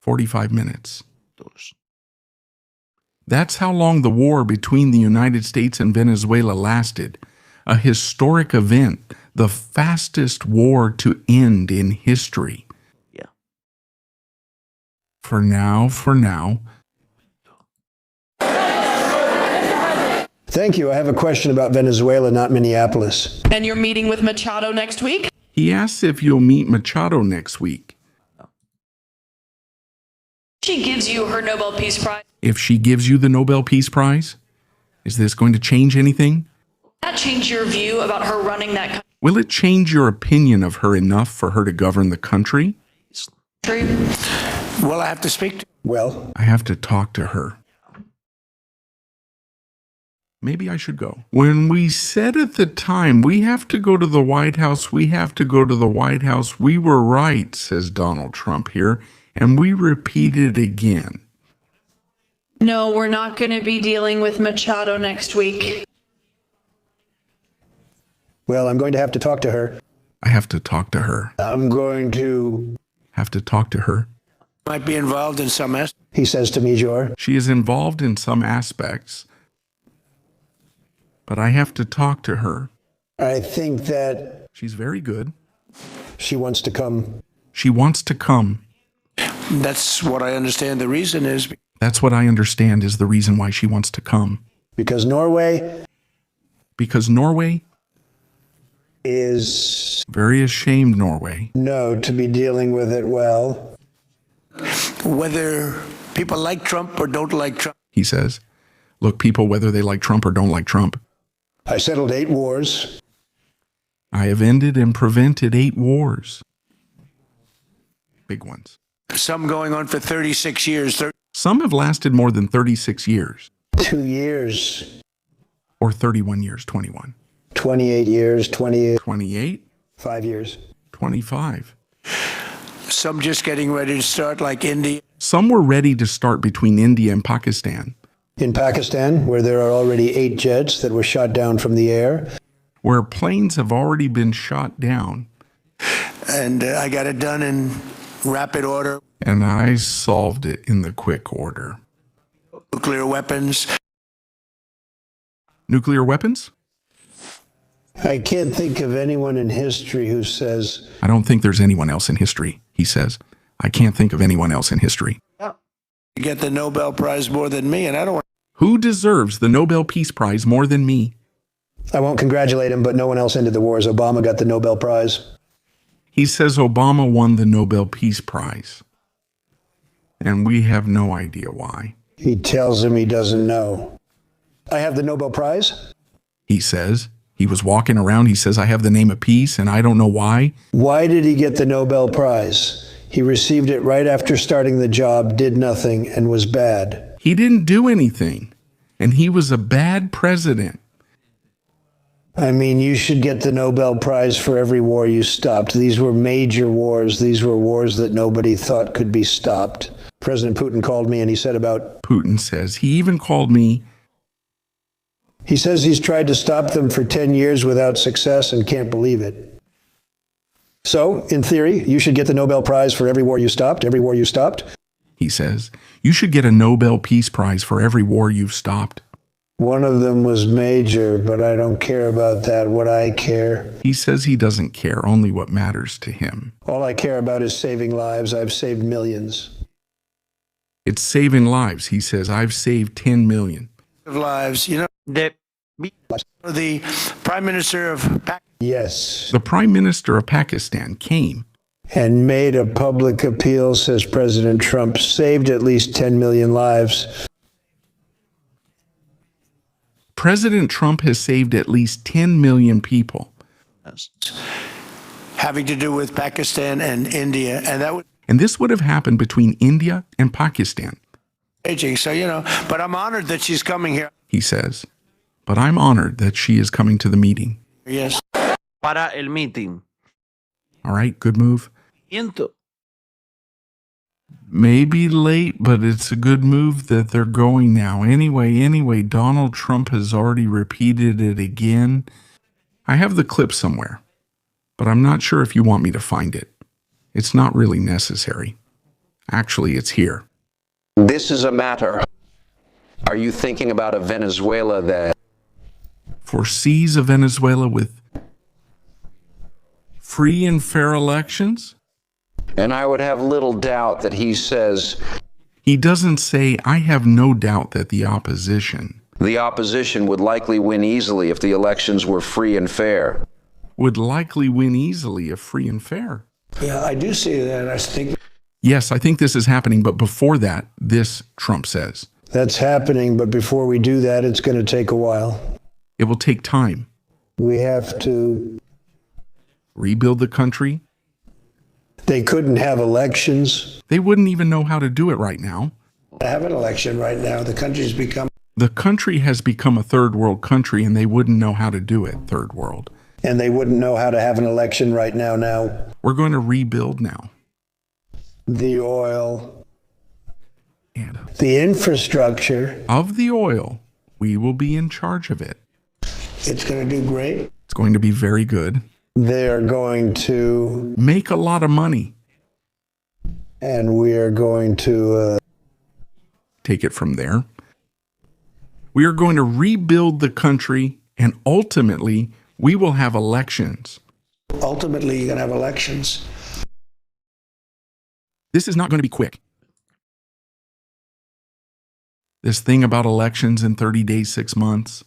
45 minutes. That's how long the war between the United States and Venezuela lasted, a historic event, the fastest war to end in history. For now, Thank you. I have a question about Venezuela, not Minneapolis. And you're meeting with Machado next week? He asks if you'll meet Machado next week. She gives you her Nobel Peace Prize. If she gives you the Nobel Peace Prize, is this going to change anything? Will that change your view about her running that country? Will it change your opinion of her enough for her to govern the country? Well, I have to speak to Well, I have to talk to her. Maybe I should go. When we said at the time, we have to go to the White House, we have to go to the White House, we were right, says Donald Trump here, and we repeat it again. No, we're not going to be dealing with Machado next week. well, I'm going to have to talk to her. I have to talk to her. I'm going to... Have to talk to her. might be involved in some aspect. He says to me, Jor. She is involved in some aspects, but I have to talk to her. I think that She's very good. she wants to come. She wants to come. That's what I understand the reason is. That's what I understand is the reason why she wants to come. Because Norway is... Very ashamed, Norway. No, to be dealing with it well. Whether people like Trump or don't like Trump. He says, look, people, whether they like Trump or don't like Trump, I settled 8 wars. I have ended and prevented 8 wars. Big ones. Some going on for 36 years. Some have lasted more than 36 years. 2 years. Or 31 years, 21. 28 years, 28. 28? 5 years. 25. Some just getting ready to start, like India. Some were ready to start between India and Pakistan. In Pakistan, where there are already 8 jets that were shot down from the air. Where planes have already been shot down. And I got it done in rapid order. And I solved it in the quick order. Nuclear weapons. Nuclear weapons? I can't think of anyone in history who says... I don't think there's anyone else in history, he says. I can't think of anyone else in history. You get the Nobel Prize more than me, and I don't want... Who deserves the Nobel Peace Prize more than me? I won't congratulate him, but no one else ended the wars. Obama got the Nobel Prize. He says Obama won the Nobel Peace Prize. And we have no idea why. He tells him he doesn't know. I have the Nobel Prize? He says. He was walking around. He says, I have the name of peace, and I don't know why. Why did he get the Nobel Prize? He received it right after starting the job, did nothing, and was bad. He didn't do anything, and he was a bad president. I mean, you should get the Nobel Prize for every war you stopped. These were major wars. These were wars that nobody thought could be stopped. President Putin called me and he said about... Putin says, he even called me... He says he's tried to stop them for 10 years without success and can't believe it. So, in theory, you should get the Nobel Prize for every war you stopped, every war you stopped. He says, you should get a Nobel Peace Prize for every war you've stopped. One of them was major, but I don't care about that. What I care... He says he doesn't care, only what matters to him. All I care about is saving lives. I've saved millions. It's saving lives. He says, I've saved 10 million. Lives, you know, the Prime Minister of Pakistan. Yes. The Prime Minister of Pakistan came. And made a public appeal, says President Trump, saved at least 10 million lives. President Trump has saved at least 10 million people. Having to do with Pakistan and India, and that would... And this would have happened between India and Pakistan. So, you know, but I'm honored that she's coming here. He says, but I'm honored that she is coming to the meeting. Yes. Para el meeting. All right, good move. Siento. Maybe late, but it's a good move that they're going now. Anyway, Donald Trump has already repeated it again. I have the clip somewhere, but I'm not sure if you want me to find it. It's not really necessary. Actually, it's here. This is a matter. Are you thinking about a Venezuela that foresees a Venezuela with free and fair elections? And I would have little doubt that he says... He doesn't say, I have no doubt that the opposition... The opposition would likely win easily if the elections were free and fair. Would likely win easily if free and fair. Yeah, I do see that. I think Yes, I think this is happening, but before that, this, Trump says. that's happening, but before we do that, it's going to take a while. It will take time. We have to rebuild the country. They couldn't have elections. They wouldn't even know how to do it right now. Have an election right now. The country has become a third world country, and they wouldn't know how to do it, third world. And they wouldn't know how to have an election right now. We're going to rebuild now. The oil and the infrastructure of the oil, we will be in charge of it. It's going to do great. It's going to be very good. They're going to make a lot of money. And we are going to take it from there. We are going to rebuild the country, and ultimately, we will have elections. Ultimately, you're going to have elections. This is not going to be quick. This thing about elections in 30 days, 6 months.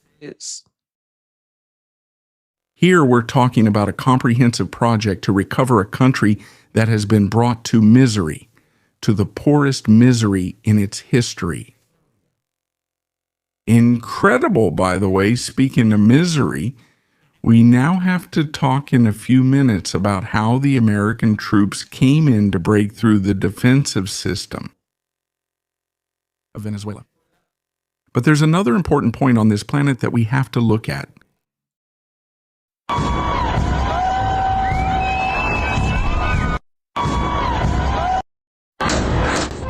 Here we're talking about a comprehensive project to recover a country that has been brought to misery, to the poorest misery in its history. Incredible, by the way, speaking of misery, we now have to talk in a few minutes about how the American troops came in to break through the defensive system of Venezuela. But there's another important point on this planet that we have to look at.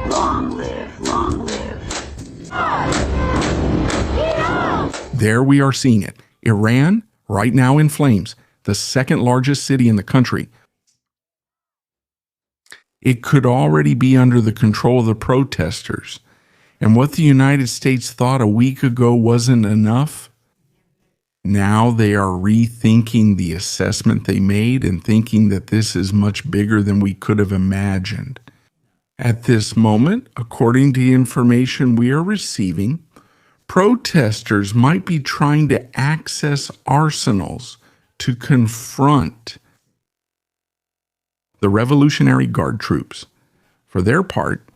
Long live, long live. There we are seeing it. Iran, right now in flames, the second largest city in the country. It could already be under the control of the protesters. And what the United States thought a week ago wasn't enough, now they are rethinking the assessment they made and thinking that this is much bigger than we could have imagined. At this moment, according to the information we are receiving, protesters might be trying to access arsenals to confront the Revolutionary Guard troops. For their part,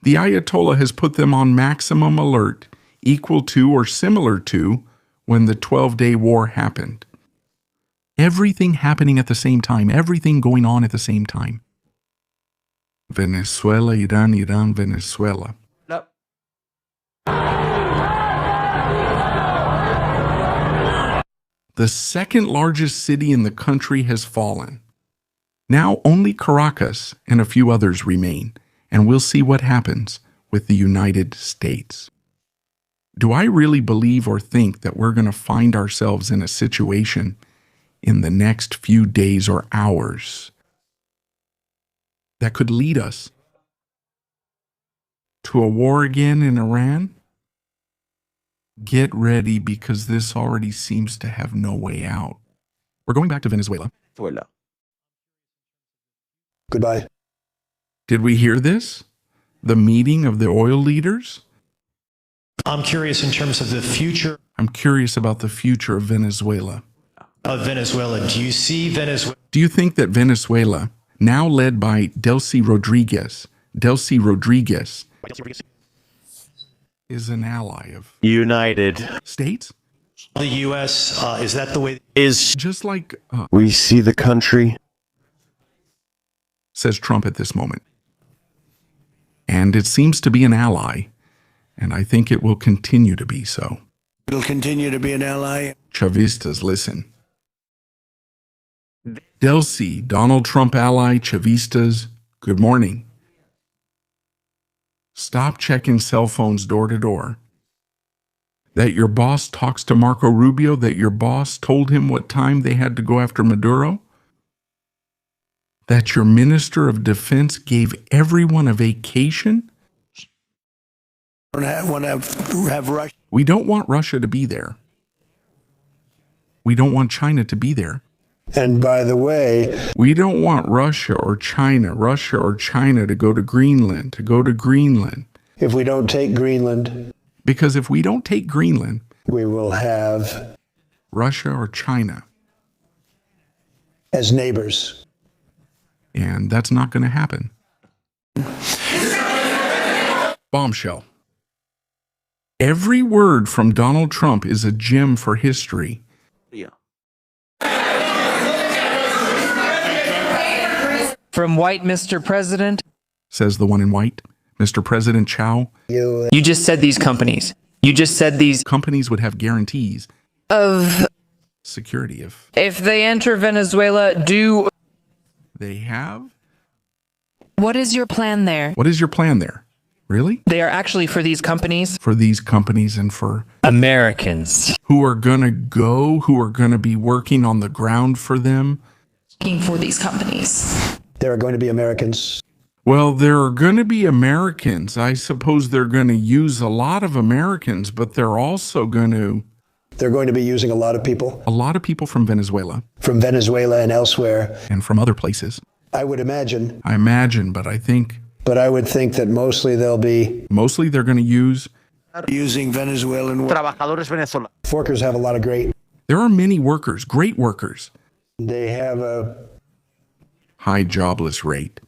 the Ayatollah has put them on maximum alert, equal to or similar to when the 12-day war happened. Everything happening at the same time, everything going on at the same time. Venezuela, Iran, Iran, Venezuela. No. The second largest city in the country has fallen. Now only Caracas and a few others remain, and we'll see what happens with the United States. Do I really believe or think that we're going to find ourselves in a situation in the next few days or hours that could lead us to a war again in Iran? Get ready, because this already seems to have no way out. We're going back to Venezuela. Goodbye. Did we hear this? The meeting of the oil leaders? I'm curious in terms of the future. I'm curious about the future of Venezuela. Do you see Venezuela? Do you think that Venezuela, now led by Delcy Rodriguez, is an ally of United States? The U.S., is that the way? Is just like we see the country, says Trump at this moment. And it seems to be an ally, and I think it will continue to be so. It'll continue to be an ally. Chavistas, listen. Delcy, Donald Trump ally, Chavistas, good morning. Stop checking cell phones door to door. That your boss talks to Marco Rubio, that your boss told him what time they had to go after Maduro? That your Minister of Defense gave everyone a vacation? We don't want Russia to be there. We don't want China to be there. And by the way, we don't want Russia or China to go to Greenland, If we don't take Greenland, Because if we don't take Greenland, we will have Russia or China, as neighbors. and that's not going to happen. Bombshell. Every word from Donald Trump is a gem for history. From white Mr. President, Says the one in white, Mr. President Chow. you just said these companies. You just said these Companies would have guarantees of security if they enter Venezuela, do they have. what is your plan there? What is your plan there? Really? They are actually for these companies. For these companies and for Americans. who are going to be working on the ground for them. Working for these companies. There are going to be Americans. Well, there are going to be Americans. I suppose they're going to use a lot of Americans, but they're also going to... They're going to be using a lot of people. A lot of people from Venezuela. From Venezuela and elsewhere. And from other places. I would imagine. I imagine, but I think... But I would think that mostly they'll be... Mostly they're going to use... Using Venezuelan... Trabajadores Venezuela. Workers have a lot of great... There are many workers, great workers. They have a... high jobless rate.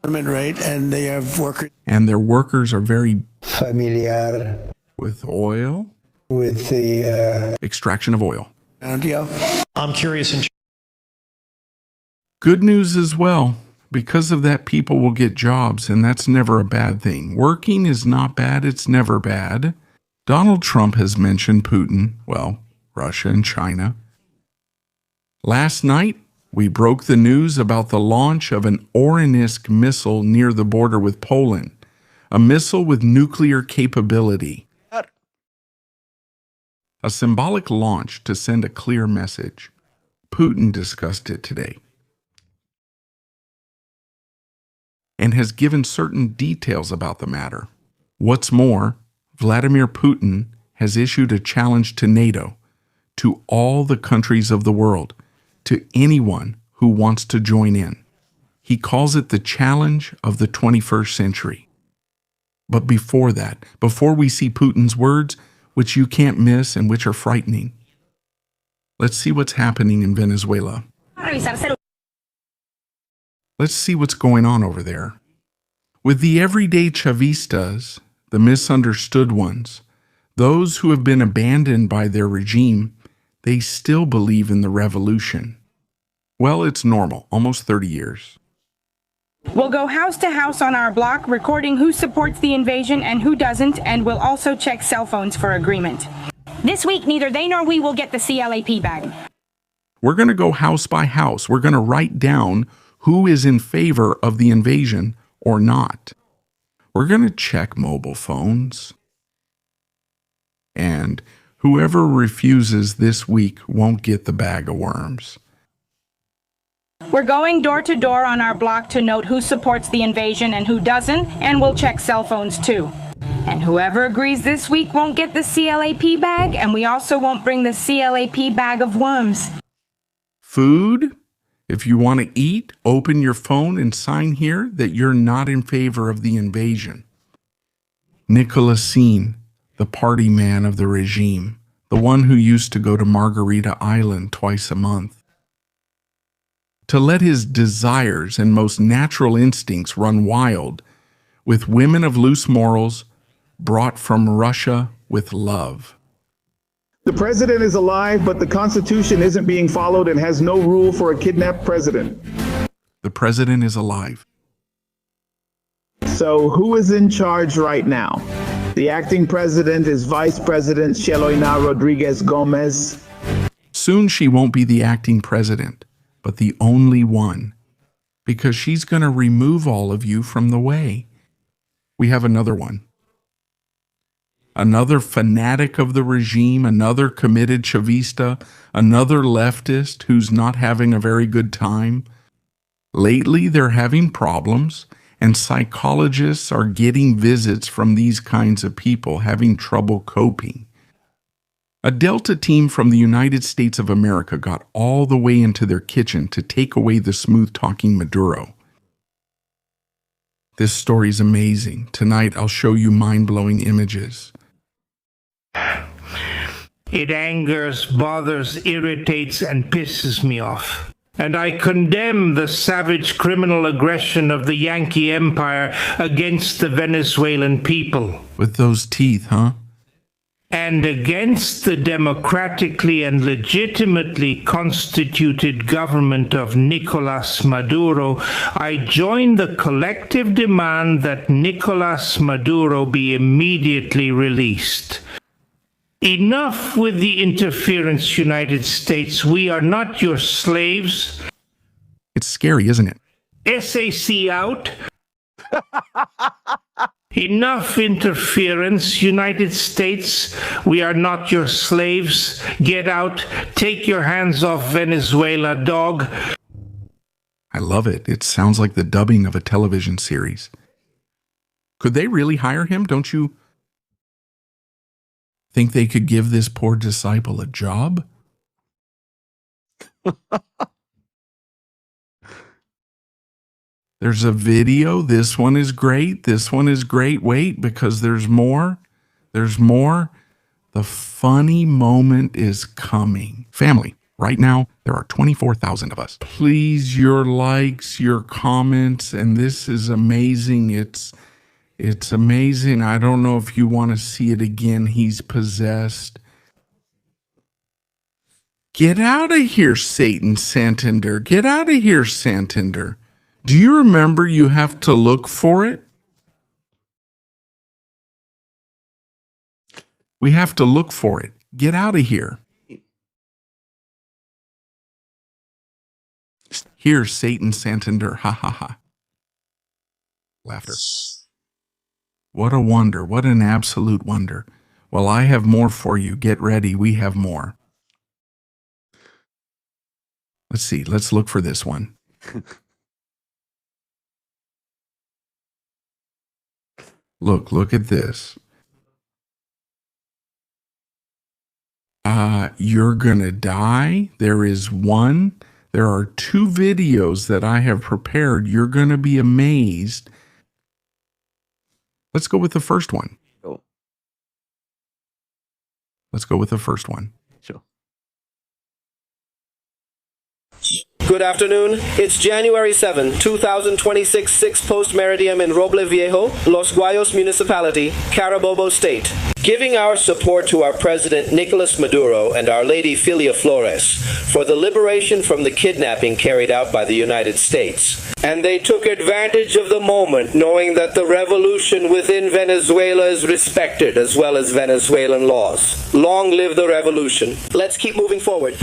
Rate, and they have workers. And their workers are very... Familiar. With oil. With the... extraction of oil. I'm curious in Good news as well. Because of that, people will get jobs, and that's never a bad thing. Working is not bad, it's never bad. Donald Trump has mentioned Putin, well, Russia and China. Last night, we broke the news about the launch of an Oranisk missile near the border with Poland, a missile with nuclear capability. A symbolic launch to send a clear message. Putin discussed it today and has given certain details about the matter. What's more, Vladimir Putin has issued a challenge to NATO, to all the countries of the world, to anyone who wants to join in. He calls it the challenge of the 21st century. But before that, before we see Putin's words, which you can't miss and which are frightening, let's see what's happening in Venezuela. Let's see what's going on over there. With the everyday Chavistas, the misunderstood ones, those who have been abandoned by their regime, they still believe in the revolution. Well, it's normal, almost 30 years. We'll go house to house on our block, recording who supports the invasion and who doesn't, and we'll also check cell phones for agreement. This week, neither they nor we will get the CLAP bag. We're going to go house by house. We're going to write down who is in favor of the invasion or not. We're going to check mobile phones. And whoever refuses this week won't get the bag of worms. We're going door to door on our block to note who supports the invasion and who doesn't, and we'll check cell phones too. And whoever agrees this week won't get the CLAP bag, and we also won't bring the CLAP bag of worms. Food? If you want to eat, open your phone and sign here that you're not in favor of the invasion. Nicolasine, the party man of the regime, the one who used to go to Margarita Island twice a month. To let his desires and most natural instincts run wild with women of loose morals brought from Russia with love. The president is alive, but the Constitution isn't being followed and has no rule for a kidnapped president. The president is alive. So who is in charge right now? The acting president is Vice President Sheloina Rodriguez Gomez. Soon she won't be the acting president, but the only one, because she's going to remove all of you from the way. We have another one. Another fanatic of the regime, another committed Chavista, another leftist who's not having a very good time. Lately, they're having problems, and psychologists are getting visits from these kinds of people having trouble coping. A Delta team from the United States of America got all the way into their kitchen to take away the smooth-talking Maduro. This story's amazing. Tonight, I'll show you mind-blowing images. It angers, bothers, irritates, and pisses me off. And I condemn the savage criminal aggression of the Yankee Empire against the Venezuelan people. With those teeth, huh? And against the democratically and legitimately constituted government of Nicolás Maduro, I join the collective demand that Nicolás Maduro be immediately released. Enough with the interference, United States. We are not your slaves. It's scary, isn't it? SAC out. Enough interference, United States. We are not your slaves. Get out. Take your hands off Venezuela, dog. I love it. It sounds like the dubbing of a television series. Could they really hire him? Don't you think they could give this poor disciple a job? There's a video. This one is great. This one is great. Wait, because there's more. There's more. The funny moment is coming. Family, right now, there are 24,000 of us. Please, your likes, your comments, and this is amazing. It's amazing. I don't know if you want to see it again. He's possessed. Get out of here, Satan Santander. Get out of here, Santander. Do you remember you have to look for it? We have to look for it. Get out of here. Here, Satan Santander. Ha ha ha. Laughter. What a wonder. What an absolute wonder. Well, I have more for you. Get ready. We have more. Let's see. Let's look for this one. Look at this. You're gonna die. There is one. There are two videos that I have prepared. You're gonna be amazed. Let's go with the first one. Cool. Let's go with the first one. Sure. Good afternoon. It's January 7, 2026, 6 Post Meridium in Roble Viejo, Los Guayos Municipality, Carabobo State. Giving our support to our President Nicolás Maduro and Our Lady Filia Flores for the liberation from the kidnapping carried out by the United States. And they took advantage of the moment, knowing that the revolution within Venezuela is respected as well as Venezuelan laws. Long live the revolution. Let's keep moving forward.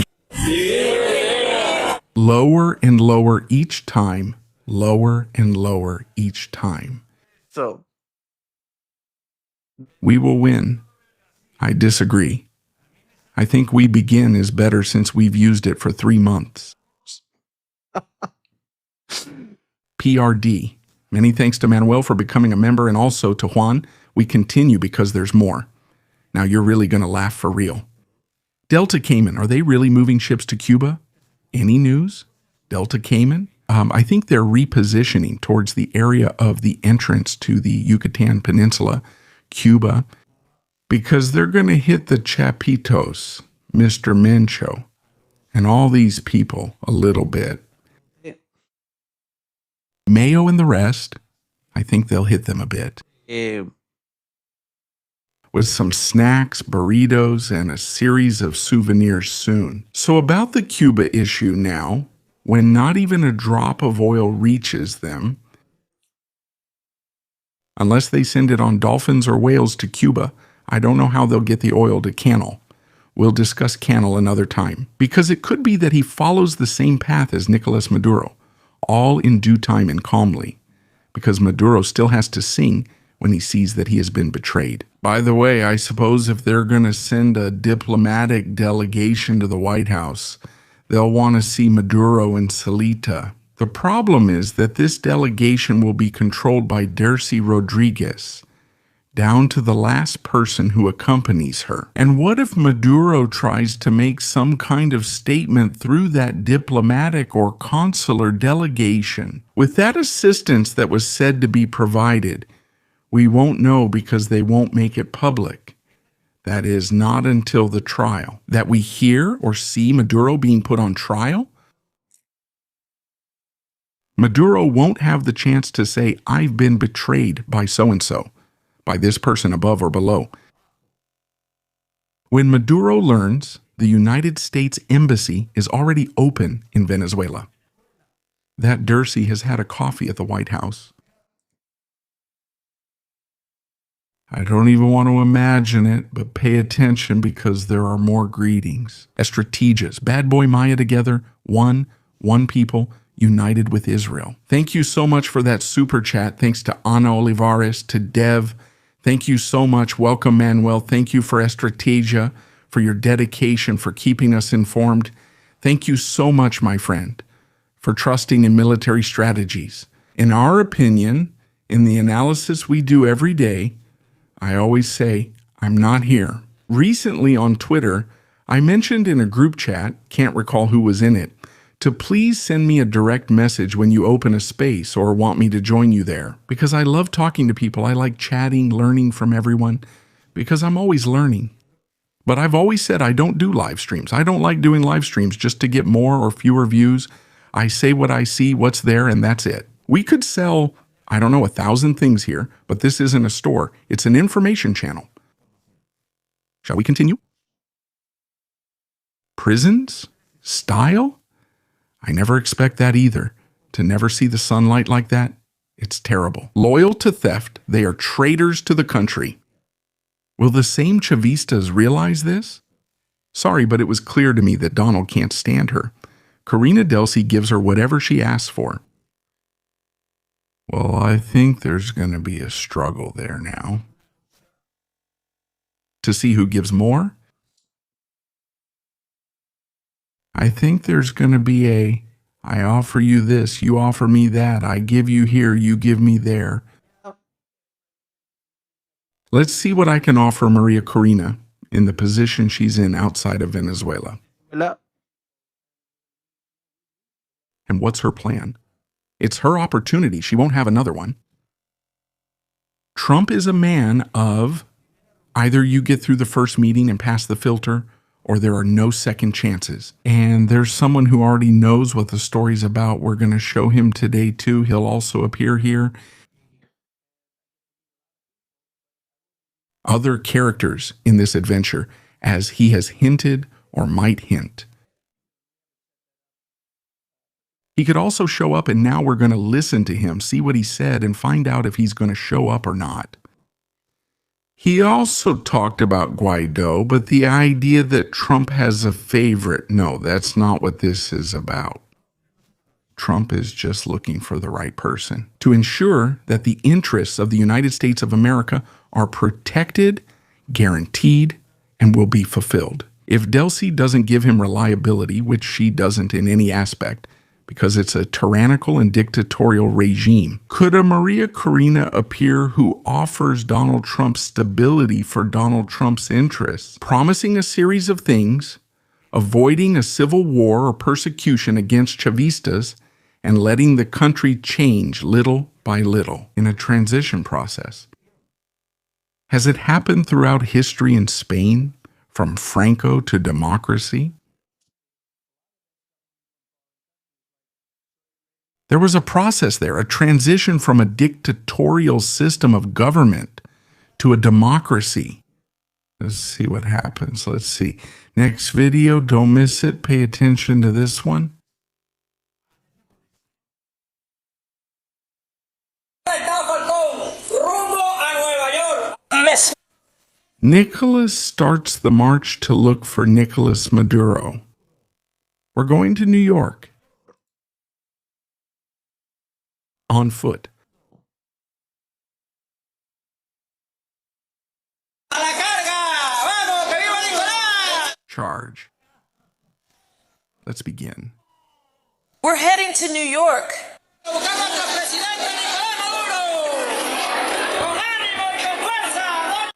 Lower and lower each time. Lower and lower each time. So, we will win. I disagree. I think We Begin is better since we've used it for 3 months. PRD. Many thanks to Manuel for becoming a member and also to Juan. We continue because there's more. Now you're really going to laugh for real. Delta Cayman, are they really moving ships to Cuba? Any news? Delta Cayman? I think they're repositioning towards the area of the entrance to the Yucatan Peninsula, Cuba, because they're going to hit the Chapitos, Mr. Mencho, and all these people a little bit. Yeah. Mayo and the rest, I think they'll hit them a bit. With some snacks, burritos, and a series of souvenirs soon. So about the Cuba issue now, when not even a drop of oil reaches them, unless they send it on dolphins or whales to Cuba, I don't know how they'll get the oil to Canal. We'll discuss Canal another time, because it could be that he follows the same path as Nicolás Maduro, all in due time and calmly, because Maduro still has to sing when he sees that he has been betrayed. By the way, I suppose if they're going to send a diplomatic delegation to the White House, they'll want to see Maduro and Celita. The problem is that this delegation will be controlled by Dercy Rodriguez. down to the last person who accompanies her. And what if Maduro tries to make some kind of statement through that diplomatic or consular delegation? With that assistance that was said to be provided, we won't know because they won't make it public. That is, not until the trial. That we hear or see Maduro being put on trial? Maduro won't have the chance to say, I've been betrayed by so-and-so, by this person above or below. When Maduro learns, the United States Embassy is already open in Venezuela. That Dursey has had a coffee at the White House. I don't even want to imagine it, but pay attention because there are more greetings. Estrategias, Bad Boy Maya together, one people, united with Israel. Thank you so much for that super chat. Thanks to Ana Olivares, to Dev. Thank you so much. Welcome, Manuel. Thank you for Estrategia, for your dedication, for keeping us informed. Thank you so much, my friend, for trusting in military strategies. In our opinion, in the analysis we do every day, I always say, I'm not here. Recently on Twitter, I mentioned in a group chat, can't recall who was in it, to please send me a direct message when you open a space or want me to join you there. Because I love talking to people. I like chatting, learning from everyone, because I'm always learning. But I've always said I don't do live streams. I don't like doing live streams just to get more or fewer views. I say what I see, what's there, and that's it. We could sell, 1,000 things here, but this isn't a store. It's an information channel. Shall we continue? Prisons? Style? I never expect that either. To never see the sunlight like that, it's terrible. Loyal to theft, they are traitors to the country. Will the same Chavistas realize this? Sorry, but it was clear to me that Donald can't stand her. Karina Delcy gives her whatever she asks for. Well, I think there's going to be a struggle there now. To see who gives more? I think there's going to be I offer you this, you offer me that, I give you here, you give me there. Let's see what I can offer Maria Corina in the position she's in outside of Venezuela. And what's her plan? It's her opportunity. She won't have another one. Trump is a man of either you get through the first meeting and pass the filter, or there are no second chances. And there's someone who already knows what the story's about. We're going to show him today too. He'll also appear here. Other characters in this adventure, as he has hinted or might hint. He could also show up, and now we're going to listen to him, see what he said, and find out if he's going to show up or not. He also talked about Guaido, but the idea that Trump has a favorite, no, that's not what this is about. Trump is just looking for the right person to ensure that the interests of the United States of America are protected, guaranteed, and will be fulfilled. If Delcy doesn't give him reliability, which she doesn't in any aspect, because it's a tyrannical and dictatorial regime, could a Maria Corina appear who offers Donald Trump stability for Donald Trump's interests, promising a series of things, avoiding a civil war or persecution against Chavistas, and letting the country change little by little in a transition process? Has it happened throughout history in Spain, from Franco to democracy? There was a process there, a transition from a dictatorial system of government to a democracy. Let's see what happens. Let's see. Next video, don't miss it. Pay attention to this one. Nicolas starts the march to look for Nicolas Maduro. We're going to New York. On foot. Charge. Let's begin. We're heading to New York.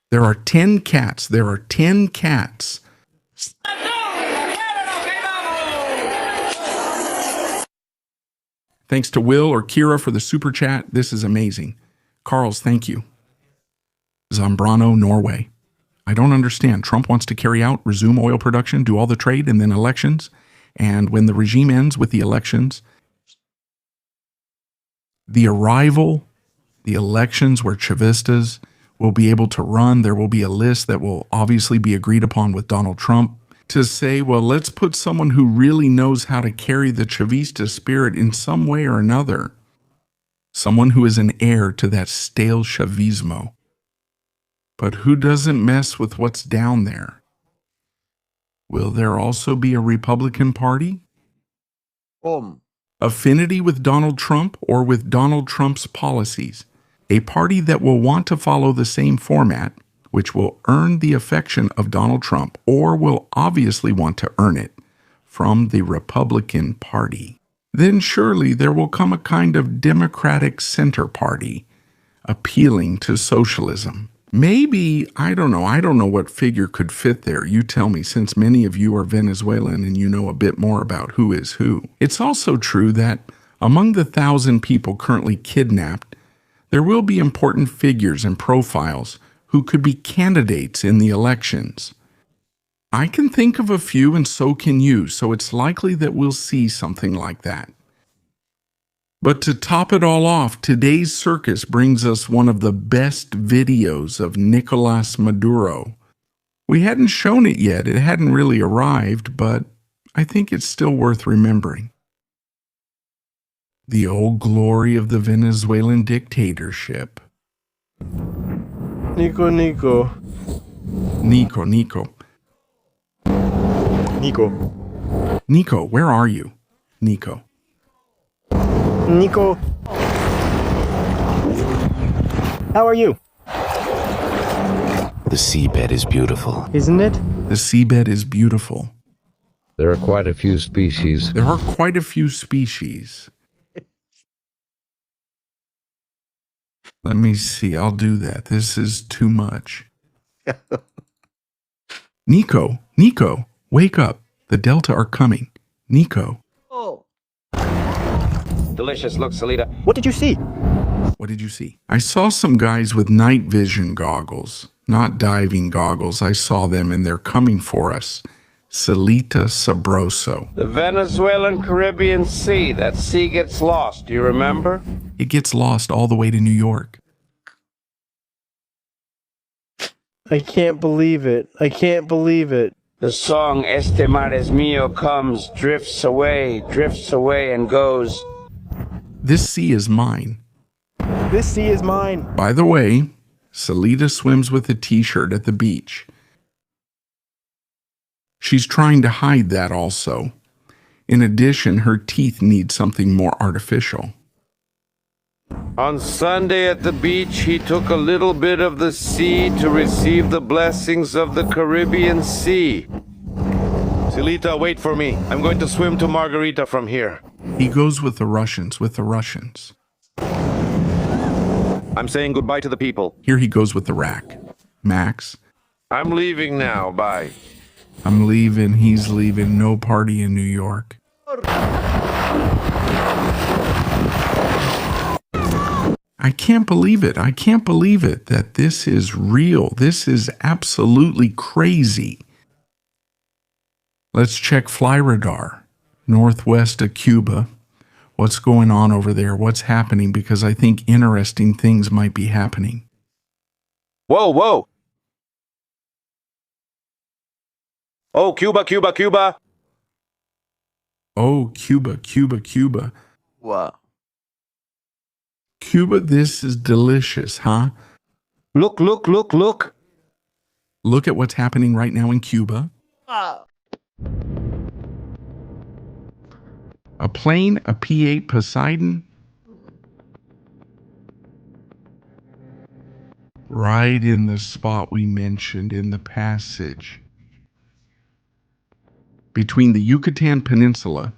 There are 10 cats. There are 10 cats. Thanks to Will or Kira for the super chat. This is amazing. Carls, thank you. Zambrano, Norway. I don't understand. Trump wants to carry out, resume oil production, do all the trade, and then elections. And when the regime ends with the elections, the arrival, the elections where Chavistas will be able to run, there will be a list that will obviously be agreed upon with Donald Trump to say, well, let's put someone who really knows how to carry the Chavista spirit in some way or another. Someone who is an heir to that stale Chavismo. But who doesn't mess with what's down there? Will there also be a Republican Party? Affinity with Donald Trump or with Donald Trump's policies? A party that will want to follow the same format, which will earn the affection of Donald Trump, or will obviously want to earn it from the Republican Party. Then surely there will come a kind of Democratic Center Party appealing to socialism. Maybe, I don't know what figure could fit there. You tell me, since many of you are Venezuelan and you know a bit more about who is who. It's also true that among the 1,000 people currently kidnapped, there will be important figures and profiles who could be candidates in the elections. I can think of a few, and so can you, so it's likely that we'll see something like that. But to top it all off, today's circus brings us one of the best videos of Nicolas Maduro. We hadn't shown it yet, it hadn't really arrived, but I think it's still worth remembering. The old glory of the Venezuelan dictatorship. Nico. Nico. Nico, where are you? Nico. Nico. How are you? The seabed is beautiful. Isn't it? The seabed is beautiful. There are quite a few species. There are quite a few species. Let me see, I'll do that. This is too much. Nico, wake up. The Delta are coming. Nico. Oh. Delicious look, Salita. What did you see? What did you see? I saw some guys with night vision goggles, not diving goggles. I saw them and they're coming for us. Salita Sabroso. The Venezuelan Caribbean Sea. That sea gets lost. Do you remember? It gets lost all the way to New York. I can't believe it. The song Este Mar es Mío comes, drifts away, and goes. This sea is mine. This sea is mine. By the way, Salita swims with a t-shirt at the beach. She's trying to hide that also. In addition, her teeth need something more artificial. On Sunday at the beach, he took a little bit of the sea to receive the blessings of the Caribbean Sea. Salita, wait for me. I'm going to swim to Margarita from here. He goes with the Russians, I'm saying goodbye to the people. Here he goes with the rack. Max. I'm leaving now, bye. I'm leaving, he's leaving, no party in New York. I can't believe it that this is real. This is absolutely crazy. Let's check fly radar, northwest of Cuba. What's going on over there? What's happening? Because I think interesting things might be happening. Whoa! Oh, Cuba! Oh, Cuba. Wow. Cuba, this is delicious, huh? Look. Look at what's happening right now in Cuba. A plane, a P-8 Poseidon. Right in the spot we mentioned in the passage. Between the Yucatan Peninsula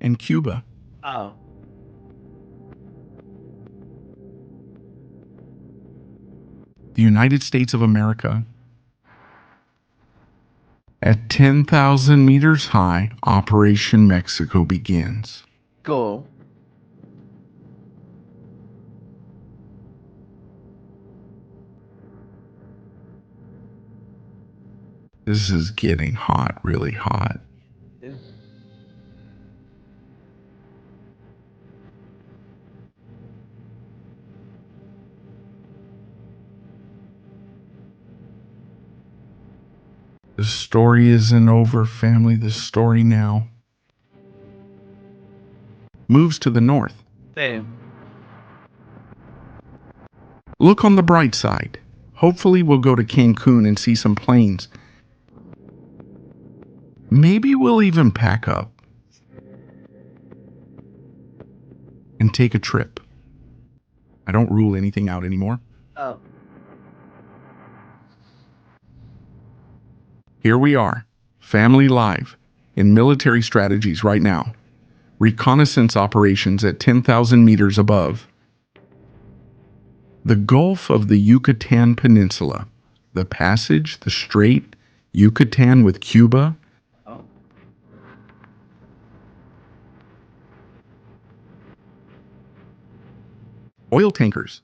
and Cuba. Oh. the United States of America. At 10,000 meters high, Operation Mexico begins. Go. This is getting hot, really hot. The story isn't over, family. The story now moves to the north. Same. Look on the bright side. Hopefully we'll go to Cancun and see some planes. Maybe we'll even pack up and take a trip. I don't rule anything out anymore. Oh. Here we are, Family Live, in military strategies right now. Reconnaissance operations at 10,000 meters above. The Gulf of the Yucatan Peninsula, the passage, the strait, Yucatan with Cuba. Oh. Oil tankers.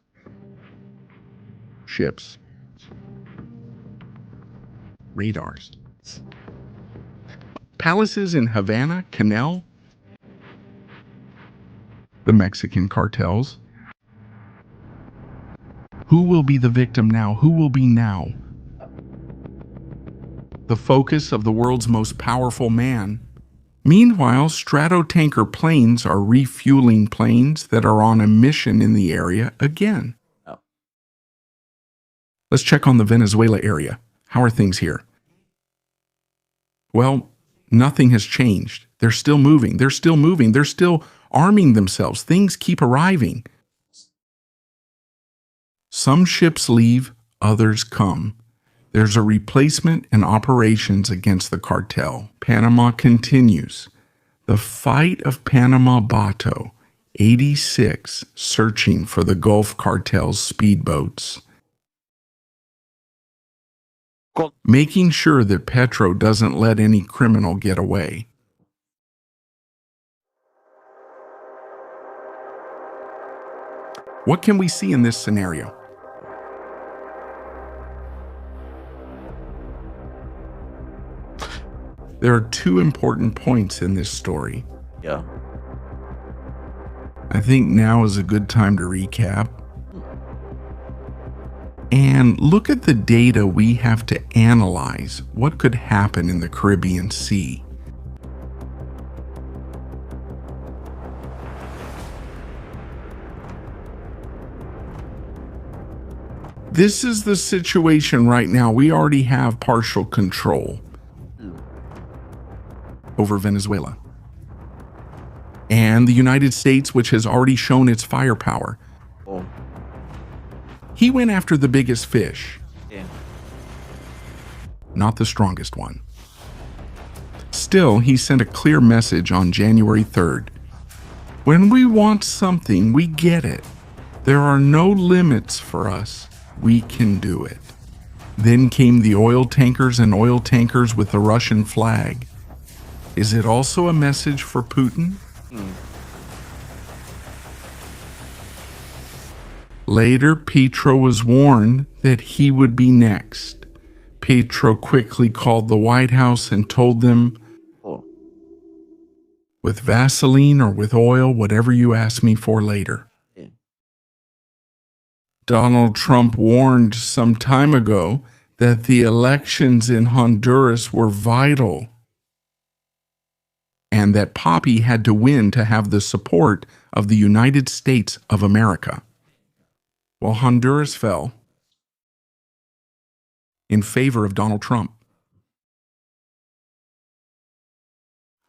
Ships. Radars. Palaces in Havana, Canal. The Mexican cartels. Who will be the victim now? Who will be now the focus of the world's most powerful man? Meanwhile, Stratotanker planes are refueling planes that are on a mission in the area again. Oh. Let's check on the Venezuela area. How are things here? Well, nothing has changed. They're still moving. They're still moving. They're still arming themselves. Things keep arriving. Some ships leave, others come. There's a replacement in operations against the cartel. Panama continues. The fight of Panama Bato, 86, searching for the Gulf cartel's speedboats. Making sure that Petro doesn't let any criminal get away. What can we see in this scenario? There are two important points in this story. Yeah. I think now is a good time to recap. And look at the data we have to analyze what could happen in the Caribbean Sea. This is the situation right now. We already have partial control over Venezuela. And the United States, which has already shown its firepower. Oh. He went after the biggest fish. Yeah. Not the strongest one. Still, he sent a clear message on January 3rd. When we want something, we get it. There are no limits for us. We can do it. Then came the oil tankers and oil tankers with the Russian flag. Is it also a message for Putin? Later, Petro was warned that he would be next. Petro quickly called the White House and told them, with Vaseline or with oil, whatever you ask me for later. Yeah. Donald Trump warned some time ago that the elections in Honduras were vital and that Poppy had to win to have the support of the United States of America. Well, Honduras fell in favor of Donald Trump.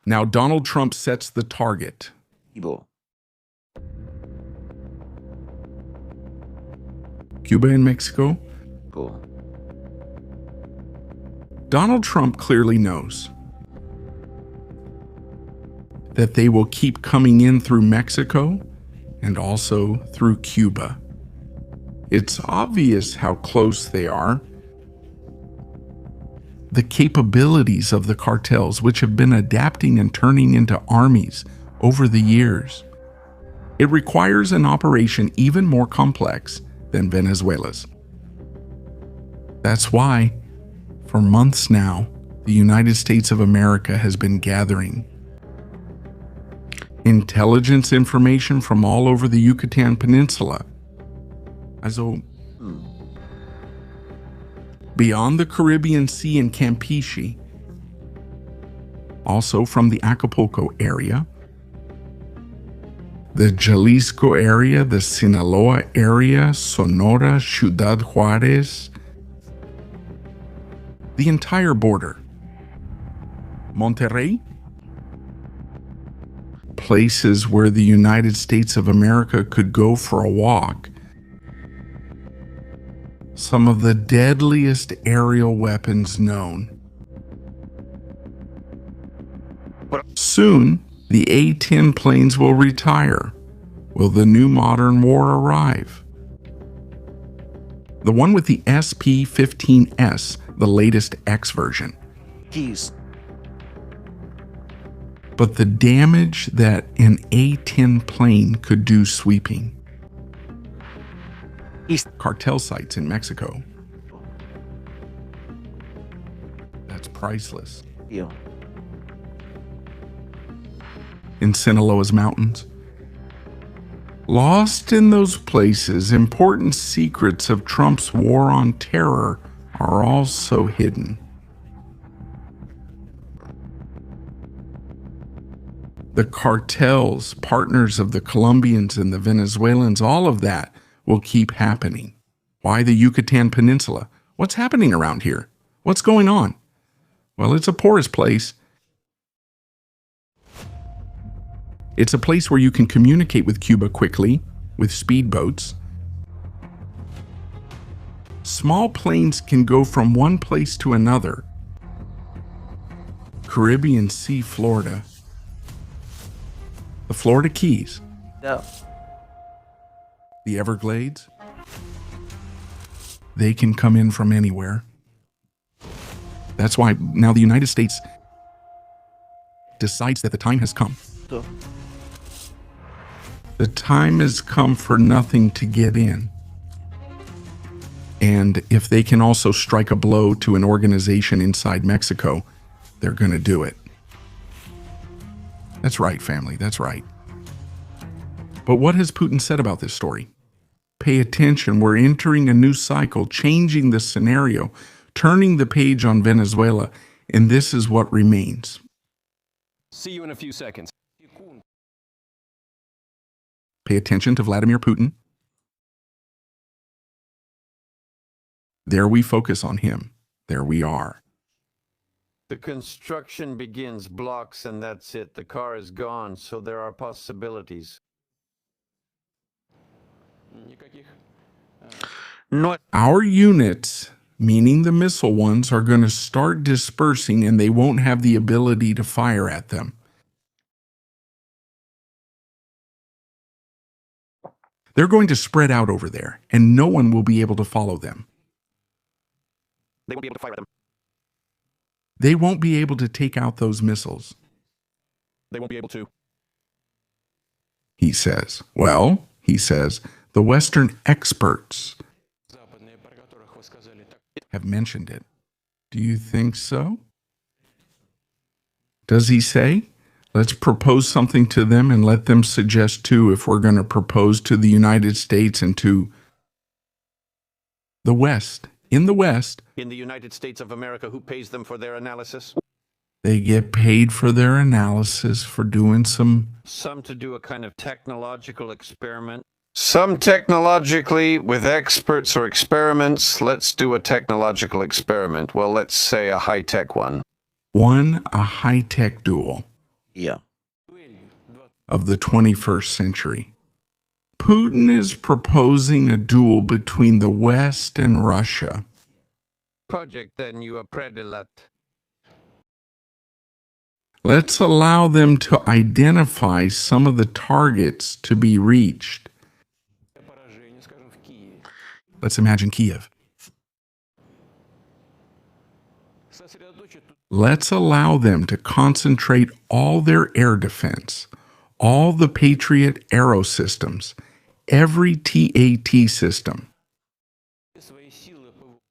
Now Donald Trump sets the target. Cuba and Mexico. Cool. Donald Trump clearly knows that they will keep coming in through Mexico and also through Cuba. It's obvious how close they are. The capabilities of the cartels, which have been adapting and turning into armies over the years. It requires an operation even more complex than Venezuela's. That's why, for months now, the United States of America has been gathering intelligence information from all over the Yucatan Peninsula. Also, beyond the Caribbean Sea and Campeche, also from the Acapulco area, the Jalisco area, the Sinaloa area, Sonora, Ciudad Juarez, the entire border. Monterrey, places where the United States of America could go for a walk. Some of the deadliest aerial weapons known. Soon, the A-10 planes will retire. Will the new modern war arrive? The one with the SP-15S, the latest X version. But the damage that an A-10 plane could do sweeping. Cartel sites in Mexico. That's priceless. In Sinaloa's mountains. Lost in those places, important secrets of Trump's war on terror are also hidden. The cartels, partners of the Colombians and the Venezuelans, all of that will keep happening. Why the Yucatan Peninsula? What's happening around here? What's going on? Well, it's a porous place. It's a place where you can communicate with Cuba quickly, with speedboats. Small planes can go from one place to another. Caribbean Sea, Florida. The Florida Keys. No. The Everglades. They can come in from anywhere. That's why now the United States decides that the time has come. The time has come for nothing to get in. And if they can also strike a blow to an organization inside Mexico, they're going to do it. That's right, family, that's right. But what has Putin said about this story? Pay attention, we're entering a new cycle, changing the scenario, turning the page on Venezuela, and this is what remains. See you in a few seconds. Pay attention to Vladimir Putin. There we focus on him. There we are. The construction begins, blocks, and that's it. The car is gone, so there are possibilities. Our units, meaning the missile ones, are going to start dispersing and they won't have the ability to fire at them. They're going to spread out over there and no one will be able to follow them. They won't be able to fire at them. They won't be able to take out those missiles. They won't be able to. He says. Well, he says, the Western experts have mentioned it. Do you think so? Does he say, let's propose something to them and let them suggest too if we're going to propose to the United States and to the West. In the West, In the United States of America, who pays them for their analysis? they get paid for their analysis for doing some To do a kind of technological experiment. Some technologically with experts or experiments. Let's do a technological experiment. Well, let's say a high-tech one. a high-tech duel. Yeah. Of the 21st century. Putin is proposing a duel between the West and Russia. Project then you a predilat. Let's allow them to identify some of the targets to be reached. Let's imagine Kiev. Let's allow them to concentrate all their air defense, all the Patriot Arrow systems, every TAT system,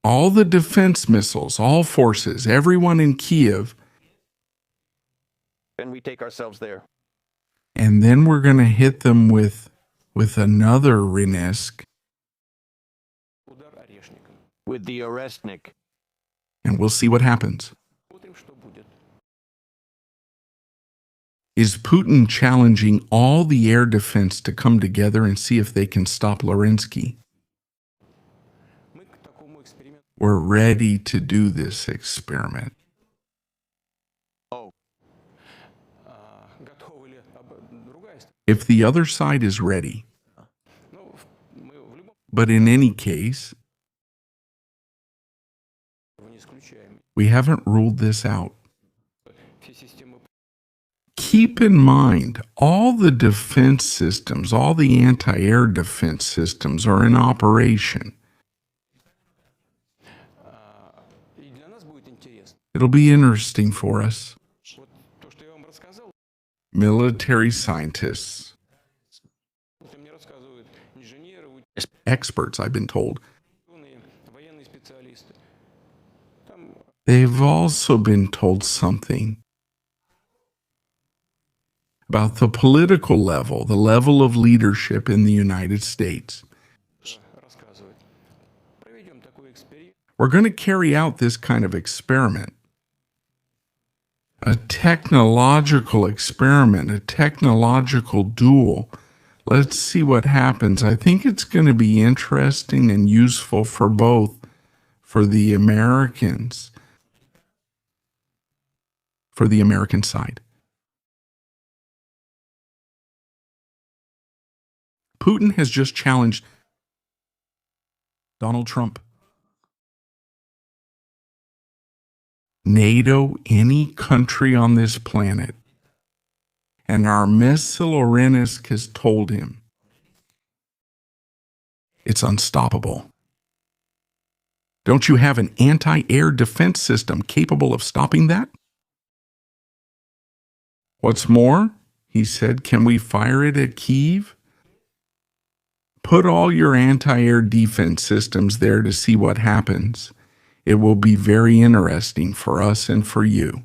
all the defense missiles, all forces, everyone in Kiev. And we take ourselves there. And then we're going to hit them with another Renisk. With the Oreshnik. And we'll see what happens. Is Putin challenging all the air defense to come together and see if they can stop Lorinsky? We're ready to do this experiment. If the other side is ready. But in any case, we haven't ruled this out. Keep in mind, all the defense systems, all the anti-air defense systems are in operation. It'll be interesting for us. Military scientists, experts, I've been told. They've also been told something about the political level, the level of leadership in the United States. We're going to carry out this kind of experiment. A technological experiment, a technological duel. Let's see what happens. I think it's going to be interesting and useful for both, for the Americans, for the American side. Putin has just challenged Donald Trump, NATO, any country on this planet. And our missile Orenisk has told him it's unstoppable. Don't you have an anti-air defense system capable of stopping that? What's more, he said, can we fire it at Kyiv? Put all your anti-air defense systems there to see what happens. It will be very interesting for us and for you.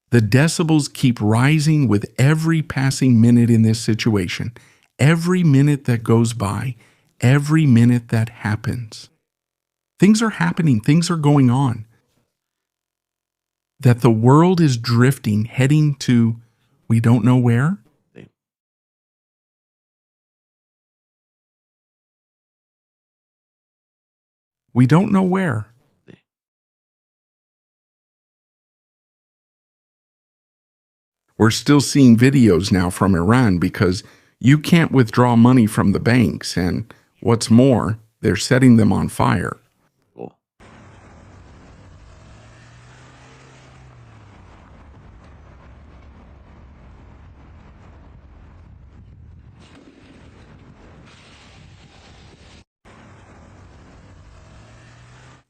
The decibels keep rising with every passing minute in this situation. Every minute that goes by, every minute that happens. Things are happening, things are going on. That the world is drifting, heading to we don't know where. We don't know where. We're still seeing videos now from Iran because you can't withdraw money from the banks, and what's more, they're setting them on fire.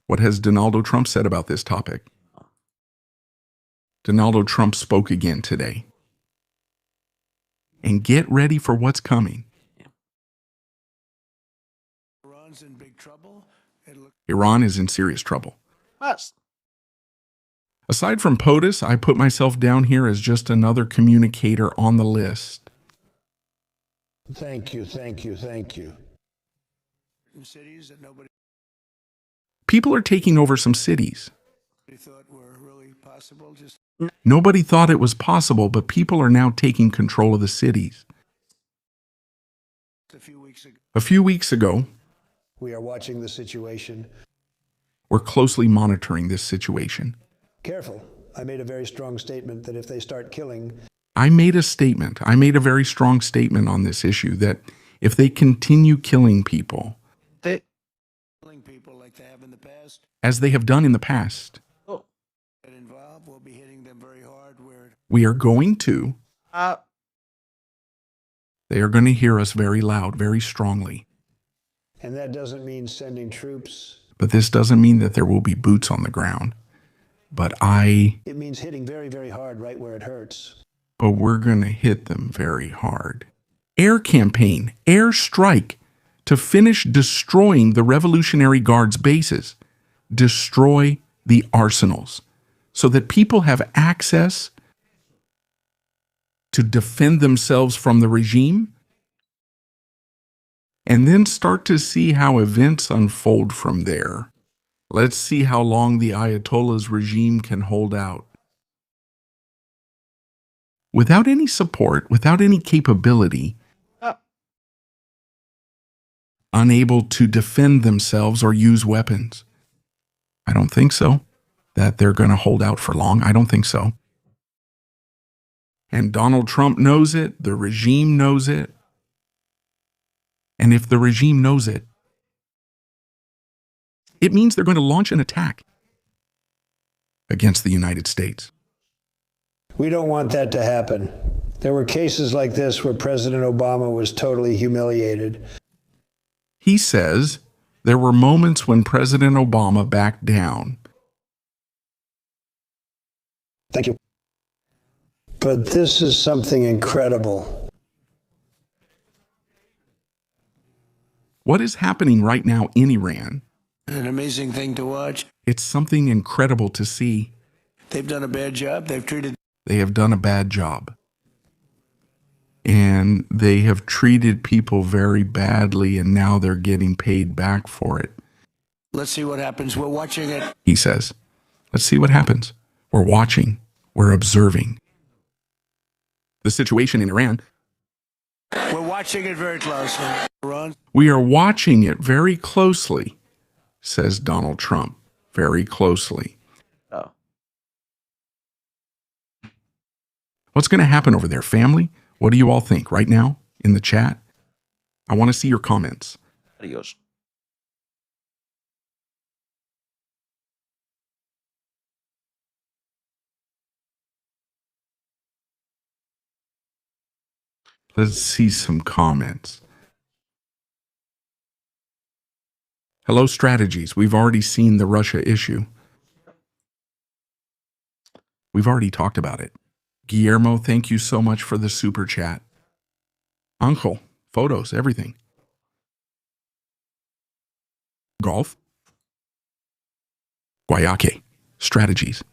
What has Donald Trump said about this topic? Donald Trump spoke again today. And get ready for what's coming. Iran's in big trouble. Iran is in serious trouble. Aside from POTUS, I put myself down here as just another communicator on the list. Thank you, thank you, thank you. Cities that nobody People are taking over some cities. thought were really possible. Nobody thought it was possible, but people are now taking control of the cities. A few weeks ago, we are watching the situation. We're closely monitoring this situation. Careful. I made a very strong statement that if they start killing... I made a very strong statement on this issue that if they continue killing people, like they have in the past, as they have done in the past, get involved, we'll be hitting them very hard. We are going to. They are going to hear us very loud, very strongly. And that doesn't mean sending troops. But this doesn't mean that there will be boots on the ground. It means hitting very, very hard right where it hurts. But we're going to hit them very hard. Air campaign, air strike, to finish destroying the Revolutionary Guard's bases. Destroy the arsenals so that people have access to defend themselves from the regime, and then start to see how events unfold from there. Let's see how long the Ayatollah's regime can hold out. Without any support, without any capability, unable to defend themselves or use weapons. I don't think so. That they're going to hold out for long. I don't think so. And Donald Trump knows it. The regime knows it. And if the regime knows it, it means they're going to launch an attack against the United States. We don't want that to happen. There were cases like this where President Obama was totally humiliated. He says there were moments when President Obama backed down. Thank you. But this is something incredible. What is happening right now in Iran? An amazing thing to watch. It's something incredible to see. They've done a bad job. They have done a bad job. And they have treated people very badly, and now they're getting paid back for it. Let's see what happens. We're watching it. He says, let's see what happens. We're watching. We're observing. The situation in Iran. We're watching it very closely. Iran. We are watching it very closely, says Donald Trump. Very closely. Oh. What's going to happen over there, family? What do you all think right now in the chat? I want to see your comments. Adios. Let's see some comments. Hello, strategies. We've already seen the Russia issue. We've already talked about it. Guillermo, thank you so much for the super chat. Uncle, photos, everything. Golf. Guayake, strategies.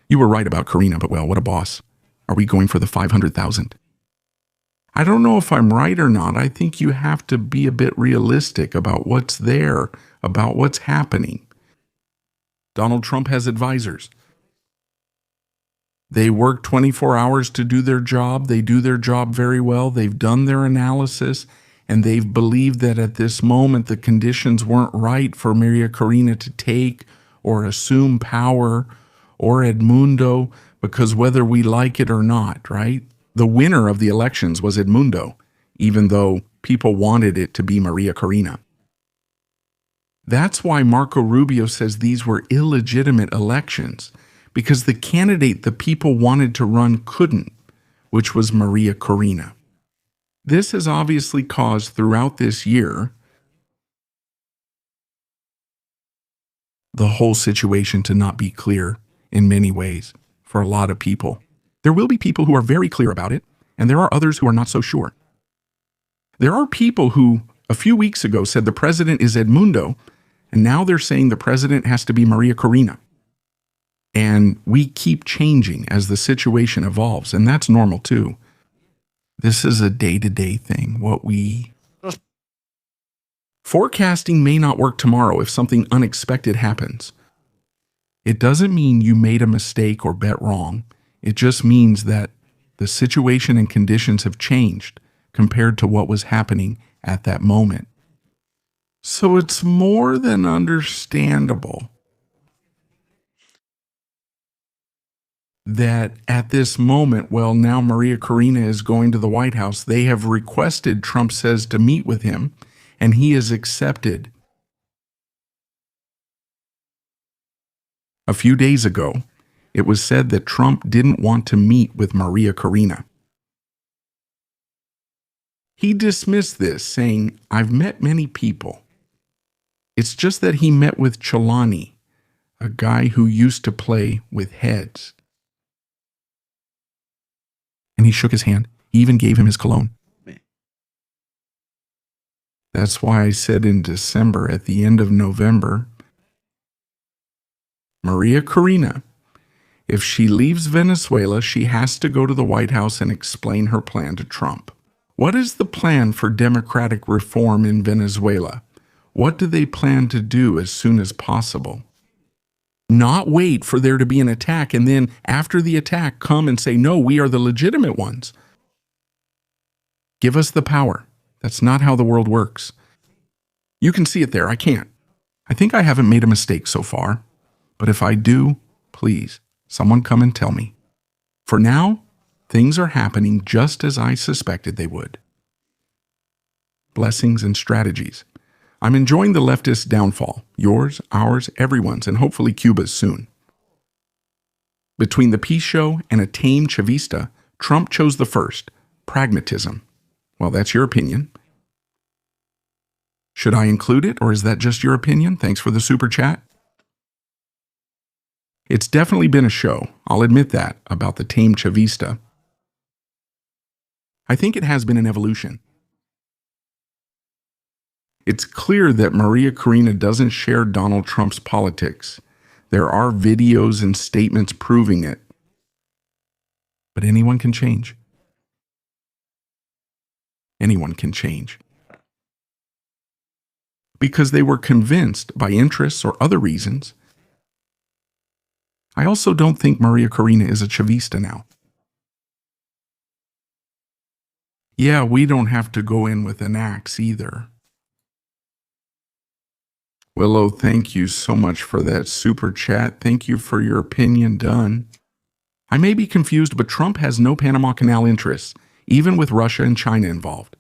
You were right about Karina, but well, what a boss. Are we going for the 500,000? I don't know if I'm right or not. I think you have to be a bit realistic about what's there, about what's happening. Donald Trump has advisors. They work 24 hours to do their job. They do their job very well. They've done their analysis, and they've believed that at this moment the conditions weren't right for Maria Corina to take or assume power, or Edmundo, because whether we like it or not, right? The winner of the elections was Edmundo, even though people wanted it to be Maria Corina. That's why Marco Rubio says these were illegitimate elections, because the candidate the people wanted to run couldn't, which was Maria Corina. This has obviously caused throughout this year the whole situation to not be clear in many ways for a lot of people. There will be people who are very clear about it, and there are others who are not so sure. There are people who, a few weeks ago, said the president is Edmundo, and now they're saying the president has to be Maria Corina. And we keep changing as the situation evolves, and that's normal too. This is a day-to-day thing. Forecasting may not work tomorrow if something unexpected happens. It doesn't mean you made a mistake or bet wrong. It just means that the situation and conditions have changed compared to what was happening at that moment. So it's more than understandable that at this moment, well, now Maria Corina is going to the White House. They have requested, Trump says, to meet with him, and he has accepted. A few days ago, it was said that Trump didn't want to meet with Maria Corina. He dismissed this, saying, "I've met many people. It's just that he met with Chelani, a guy who used to play with heads." And he shook his hand. He even gave him his cologne. That's why I said in December, at the end of November, Maria Corina, if she leaves Venezuela, she has to go to the White House and explain her plan to Trump. What is the plan for democratic reform in Venezuela? What do they plan to do as soon as possible? Not wait for there to be an attack and then after the attack come and say, no, we are the legitimate ones. Give us the power. That's not how the world works. You can see it there. I can't. I think I haven't made a mistake so far. But if I do, please, someone come and tell me. For now, things are happening just as I suspected they would. Blessings and strategies. I'm enjoying the leftist downfall. Yours, ours, everyone's, and hopefully Cuba's soon. Between the peace show and a tame Chavista, Trump chose the first, pragmatism. Well, that's your opinion. Should I include it, or is that just your opinion? Thanks for the super chat. It's definitely been a show, I'll admit that, about the tame Chavista. I think it has been an evolution. It's clear that Maria Corina doesn't share Donald Trump's politics. There are videos and statements proving it. But anyone can change. Anyone can change. Because they were convinced by interests or other reasons. I also don't think Maria Corina is a Chavista now. Yeah, we don't have to go in with an axe either. Willow, thank you so much for that super chat. Thank you for your opinion. Done. I may be confused, but Trump has no Panama Canal interests, even with Russia and China involved.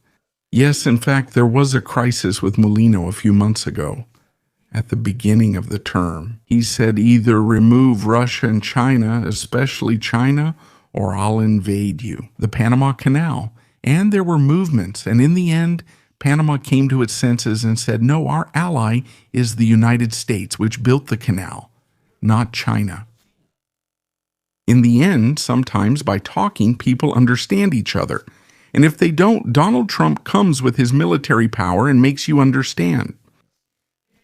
Yes, in fact, there was a crisis with Molino a few months ago. At the beginning of the term, he said either remove Russia and China, especially China, or I'll invade you. The Panama Canal. And there were movements, and in the end, Panama came to its senses and said, no, our ally is the United States, which built the canal, not China. In the end, sometimes by talking, people understand each other. And if they don't, Donald Trump comes with his military power and makes you understand.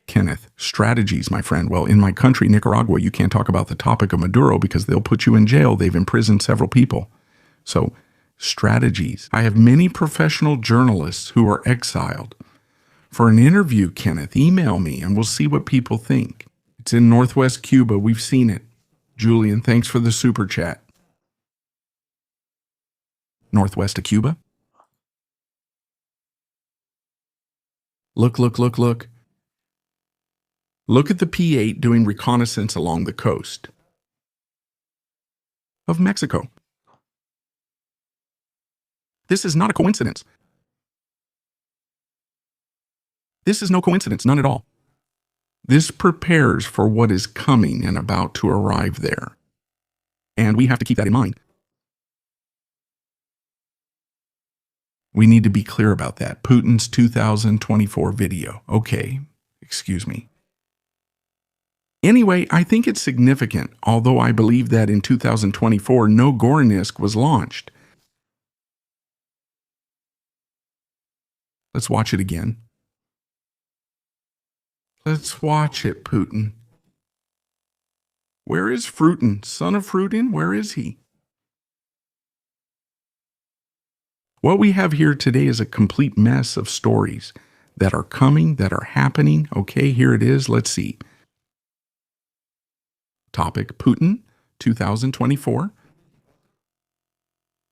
Kenneth, strategies, my friend. Well, in my country, Nicaragua, you can't talk about the topic of Maduro because they'll put you in jail. They've imprisoned several people. So, strategies. I have many professional journalists who are exiled. For an interview, Kenneth, email me and we'll see what people think. It's in Northwest Cuba. We've seen it. Julian, thanks for the super chat. Northwest of Cuba? Look. Look at the P-8 doing reconnaissance along the coast of Mexico. This is not a coincidence. This is no coincidence, none at all. This prepares for what is coming and about to arrive there. And we have to keep that in mind. We need to be clear about that. Putin's 2024 video. Okay, excuse me. Anyway, I think it's significant, although I believe that in 2024, no Goronisk was launched. Let's watch it again. Let's watch it, Putin. Where is Frutin? Son of Frutin? Where is he? What we have here today is a complete mess of stories that are coming, that are happening. Okay, here it is. Let's see. Topic, Putin, 2024.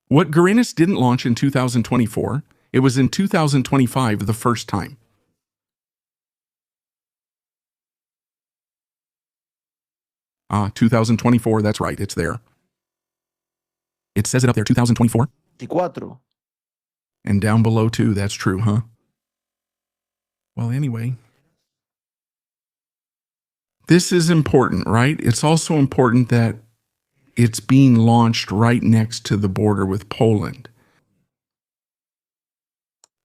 What Goronisk didn't launch in 2024, it was in 2025 the first time. Ah, 2024, that's right, it's there. It says it up there, 2024. 24. And down below too, that's true, huh? Well, anyway. This is important, right? It's also important that it's being launched right next to the border with Poland.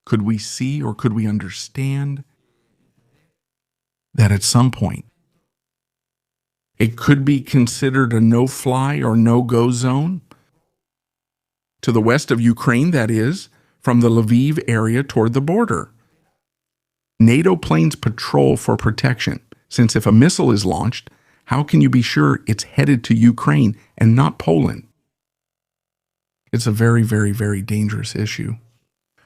Could we see or could we understand that at some point it could be considered a no-fly or no-go zone? To the west of Ukraine, that is, from the Lviv area toward the border. NATO planes patrol for protection, since if a missile is launched, how can you be sure it's headed to Ukraine and not Poland? It's a very, very, very dangerous issue.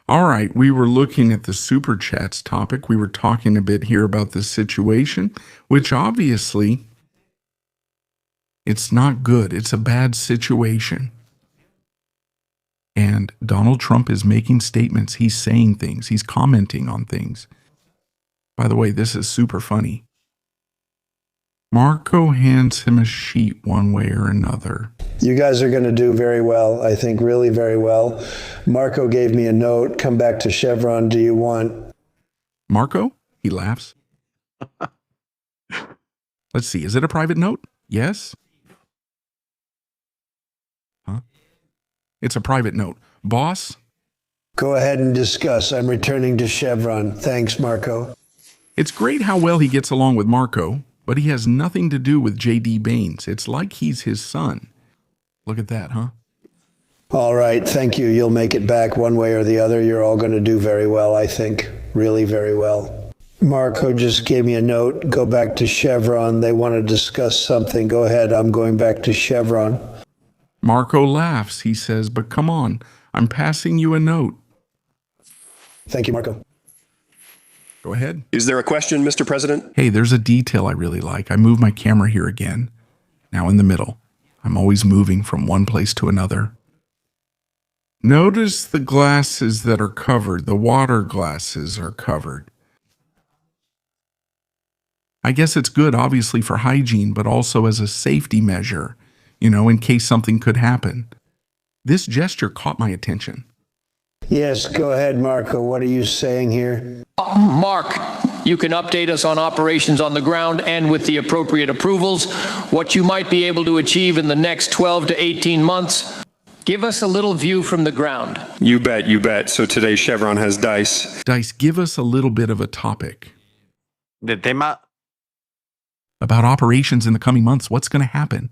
All right, we were looking at the Super Chats topic. We were talking a bit here about the situation, which obviously, it's not good. It's a bad situation. And Donald Trump is making statements. He's saying things. He's commenting on things. By the way, this is super funny. Marco hands him a sheet one way or another. You guys are going to do very well, I think, really very well. Marco gave me a note. Come back to Chevron. Do you want? Marco? He laughs. Let's see. Is it a private note? Yes? Huh? It's a private note. Boss? Go ahead and discuss. I'm returning to Chevron. Thanks, Marco. It's great how well he gets along with Marco, but he has nothing to do with J.D. Baines. It's like he's his son. Look at that, huh? All right. Thank you. You'll make it back one way or the other. You're all going to do very well, I think. Really very well. Marco just gave me a note. Go back to Chevron. They want to discuss something. Go ahead. I'm going back to Chevron. Marco laughs. He says, but come on. I'm passing you a note. Thank you, Marco. Go ahead. Is there a question, Mr. President? Hey, there's a detail I really like. I move my camera here again. Now in the middle. I'm always moving from one place to another. Notice the glasses that are covered. The water glasses are covered. I guess it's good, obviously, for hygiene, but also as a safety measure, in case something could happen. This gesture caught my attention. Yes, go ahead, Marco. What are you saying here? Mark, you can update us on operations on the ground and with the appropriate approvals, what you might be able to achieve in the next 12 to 18 months. Give us a little view from the ground. You bet, you bet. So today Chevron has Dice. Dice, give us a little bit of a topic. The tema. About operations in the coming months. What's going to happen?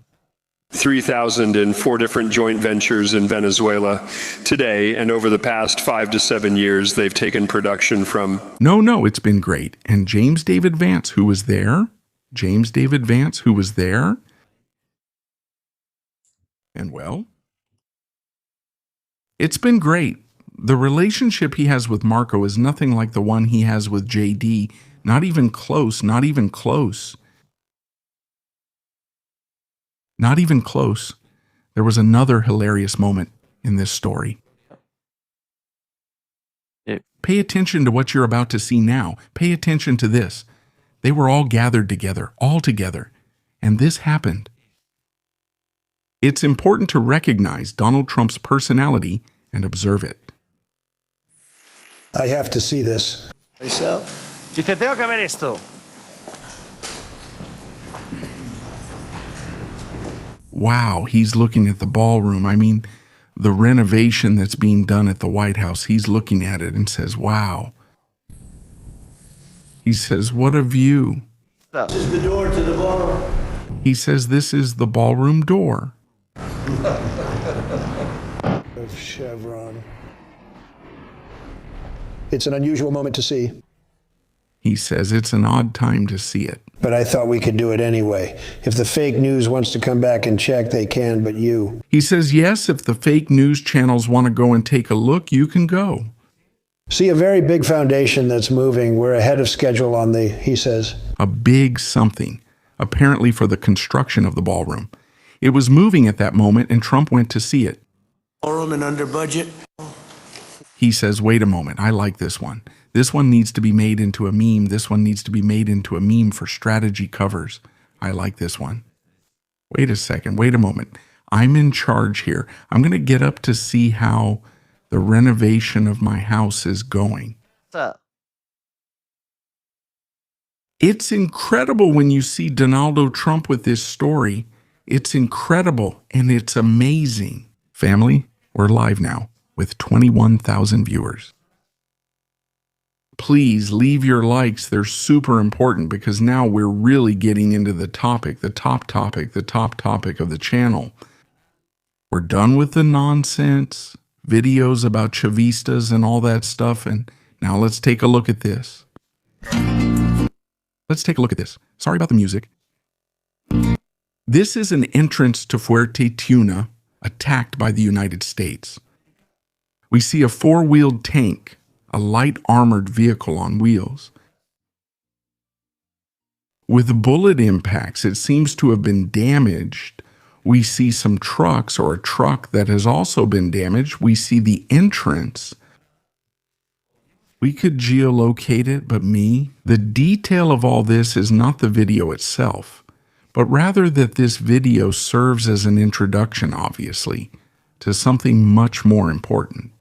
3,000 in 4 different joint ventures in Venezuela. Today, and over the past 5 to 7 years, they've taken production from... No, it's been great. And James David Vance, who was there. And well, it's been great. The relationship he has with Marco is nothing like the one he has with JD. Not even close. Not even close. There was another hilarious moment in this story. Pay attention to what you're about to see now. Pay attention to this. They were all gathered together, all together, and this happened. It's important to recognize Donald Trump's personality and observe it. I have to see this. Si te tengo que ver esto. Wow, he's looking at the ballroom. I mean, the renovation that's being done at the White House. He's looking at it and says, wow. He says, what a view. This is the door to the ballroom. He says, this is the ballroom door. Of Chevron. It's an unusual moment to see. He says it's an odd time to see it. But I thought we could do it anyway. If the fake news wants to come back and check, they can, but you. He says, yes, if the fake news channels want to go and take a look, you can go. See, a very big foundation that's moving. We're ahead of schedule on he says. A big something, apparently for the construction of the ballroom. It was moving at that moment, and Trump went to see it. Ballroom and under budget. He says, wait a moment, I like this one. This one needs to be made into a meme. This one needs to be made into a meme for strategy covers. I like this one. Wait a second. Wait a moment. I'm in charge here. I'm going to get up to see how the renovation of my house is going. What's up? It's incredible when you see Donaldo Trump with this story. It's incredible and it's amazing. Family, we're live now with 21,000 viewers. please leave your likes. They're super important because now we're really getting into the topic, the top topic of the channel. We're done with the nonsense, videos about Chavistas and all that stuff, and now let's take a look at this. Let's take a look at this. Sorry about the music. This is an entrance to Fuerte Tiuna attacked by the United States. We see a four-wheeled tank, a light armored vehicle on wheels. With bullet impacts, it seems to have been damaged. We see some trucks, or a truck that has also been damaged. We see the entrance. We could geolocate it, but the detail of all this is not the video itself, but rather that this video serves as an introduction, obviously, to something much more important.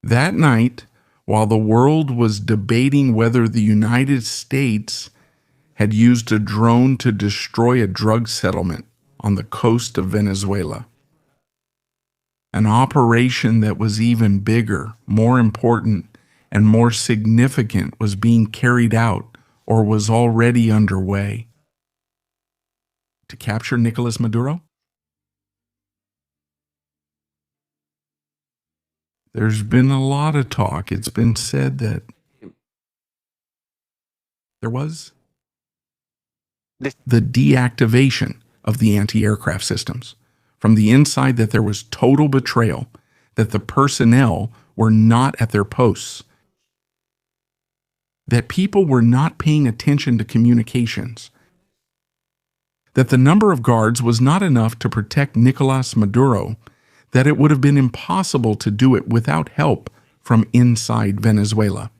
That night, while the world was debating whether the United States had used a drone to destroy a drug settlement on the coast of Venezuela, an operation that was even bigger, more important, and more significant was being carried out or was already underway. To capture Nicolas Maduro? There's been a lot of talk. It's been said that there was the deactivation of the anti-aircraft systems. From the inside, that there was total betrayal, that the personnel were not at their posts, that people were not paying attention to communications, that the number of guards was not enough to protect Nicolas Maduro, that it would have been impossible to do it without help from inside Venezuela,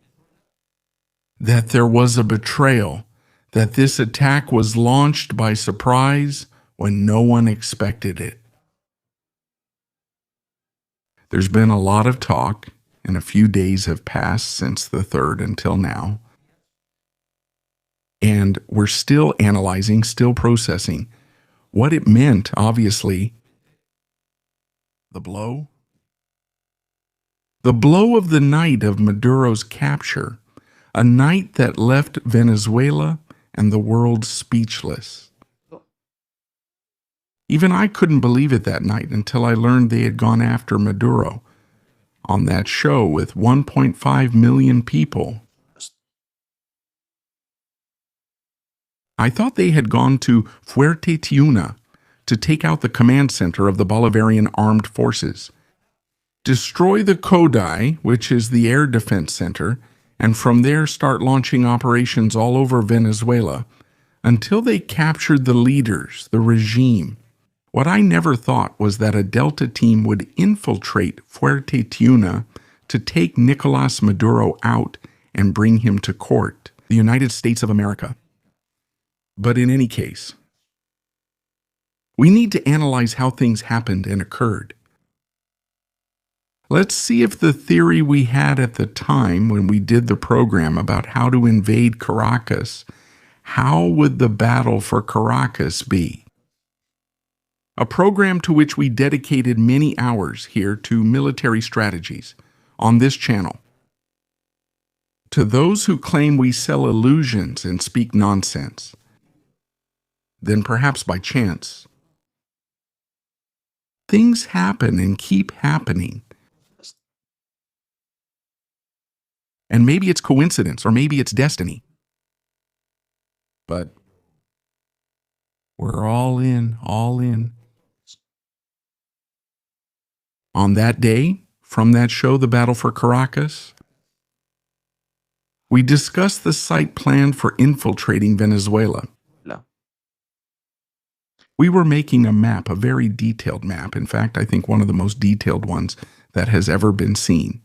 that there was a betrayal, that this attack was launched by surprise when no one expected it. There's been a lot of talk, and a few days have passed since the 3rd until now. And we're still analyzing, still processing what it meant, obviously. The blow? The blow of the night of Maduro's capture, a night that left Venezuela and the world speechless. Even I couldn't believe it that night until I learned they had gone after Maduro on that show with 1.5 million people. I thought they had gone to Fuerte Tiuna to take out the command center of the Bolivarian armed forces, destroy the CODI, which is the air defense center, and from there start launching operations all over Venezuela until they captured the leaders, the regime. What I never thought was that a Delta team would infiltrate Fuerte Tiuna to take Nicolas Maduro out and bring him to court, the United States of America. But in any case, we need to analyze how things happened and occurred. Let's see if the theory we had at the time when we did the program about how to invade Caracas, how would the battle for Caracas be? A program to which we dedicated many hours here to military strategies on this channel. To those who claim we sell illusions and speak nonsense, then perhaps by chance, things happen and keep happening. And maybe it's coincidence or maybe it's destiny. But we're all in, all in. On that day, from that show, The Battle for Caracas, we discussed the site plan for infiltrating Venezuela. No. We were making a map, a very detailed map. In fact, I think one of the most detailed ones that has ever been seen.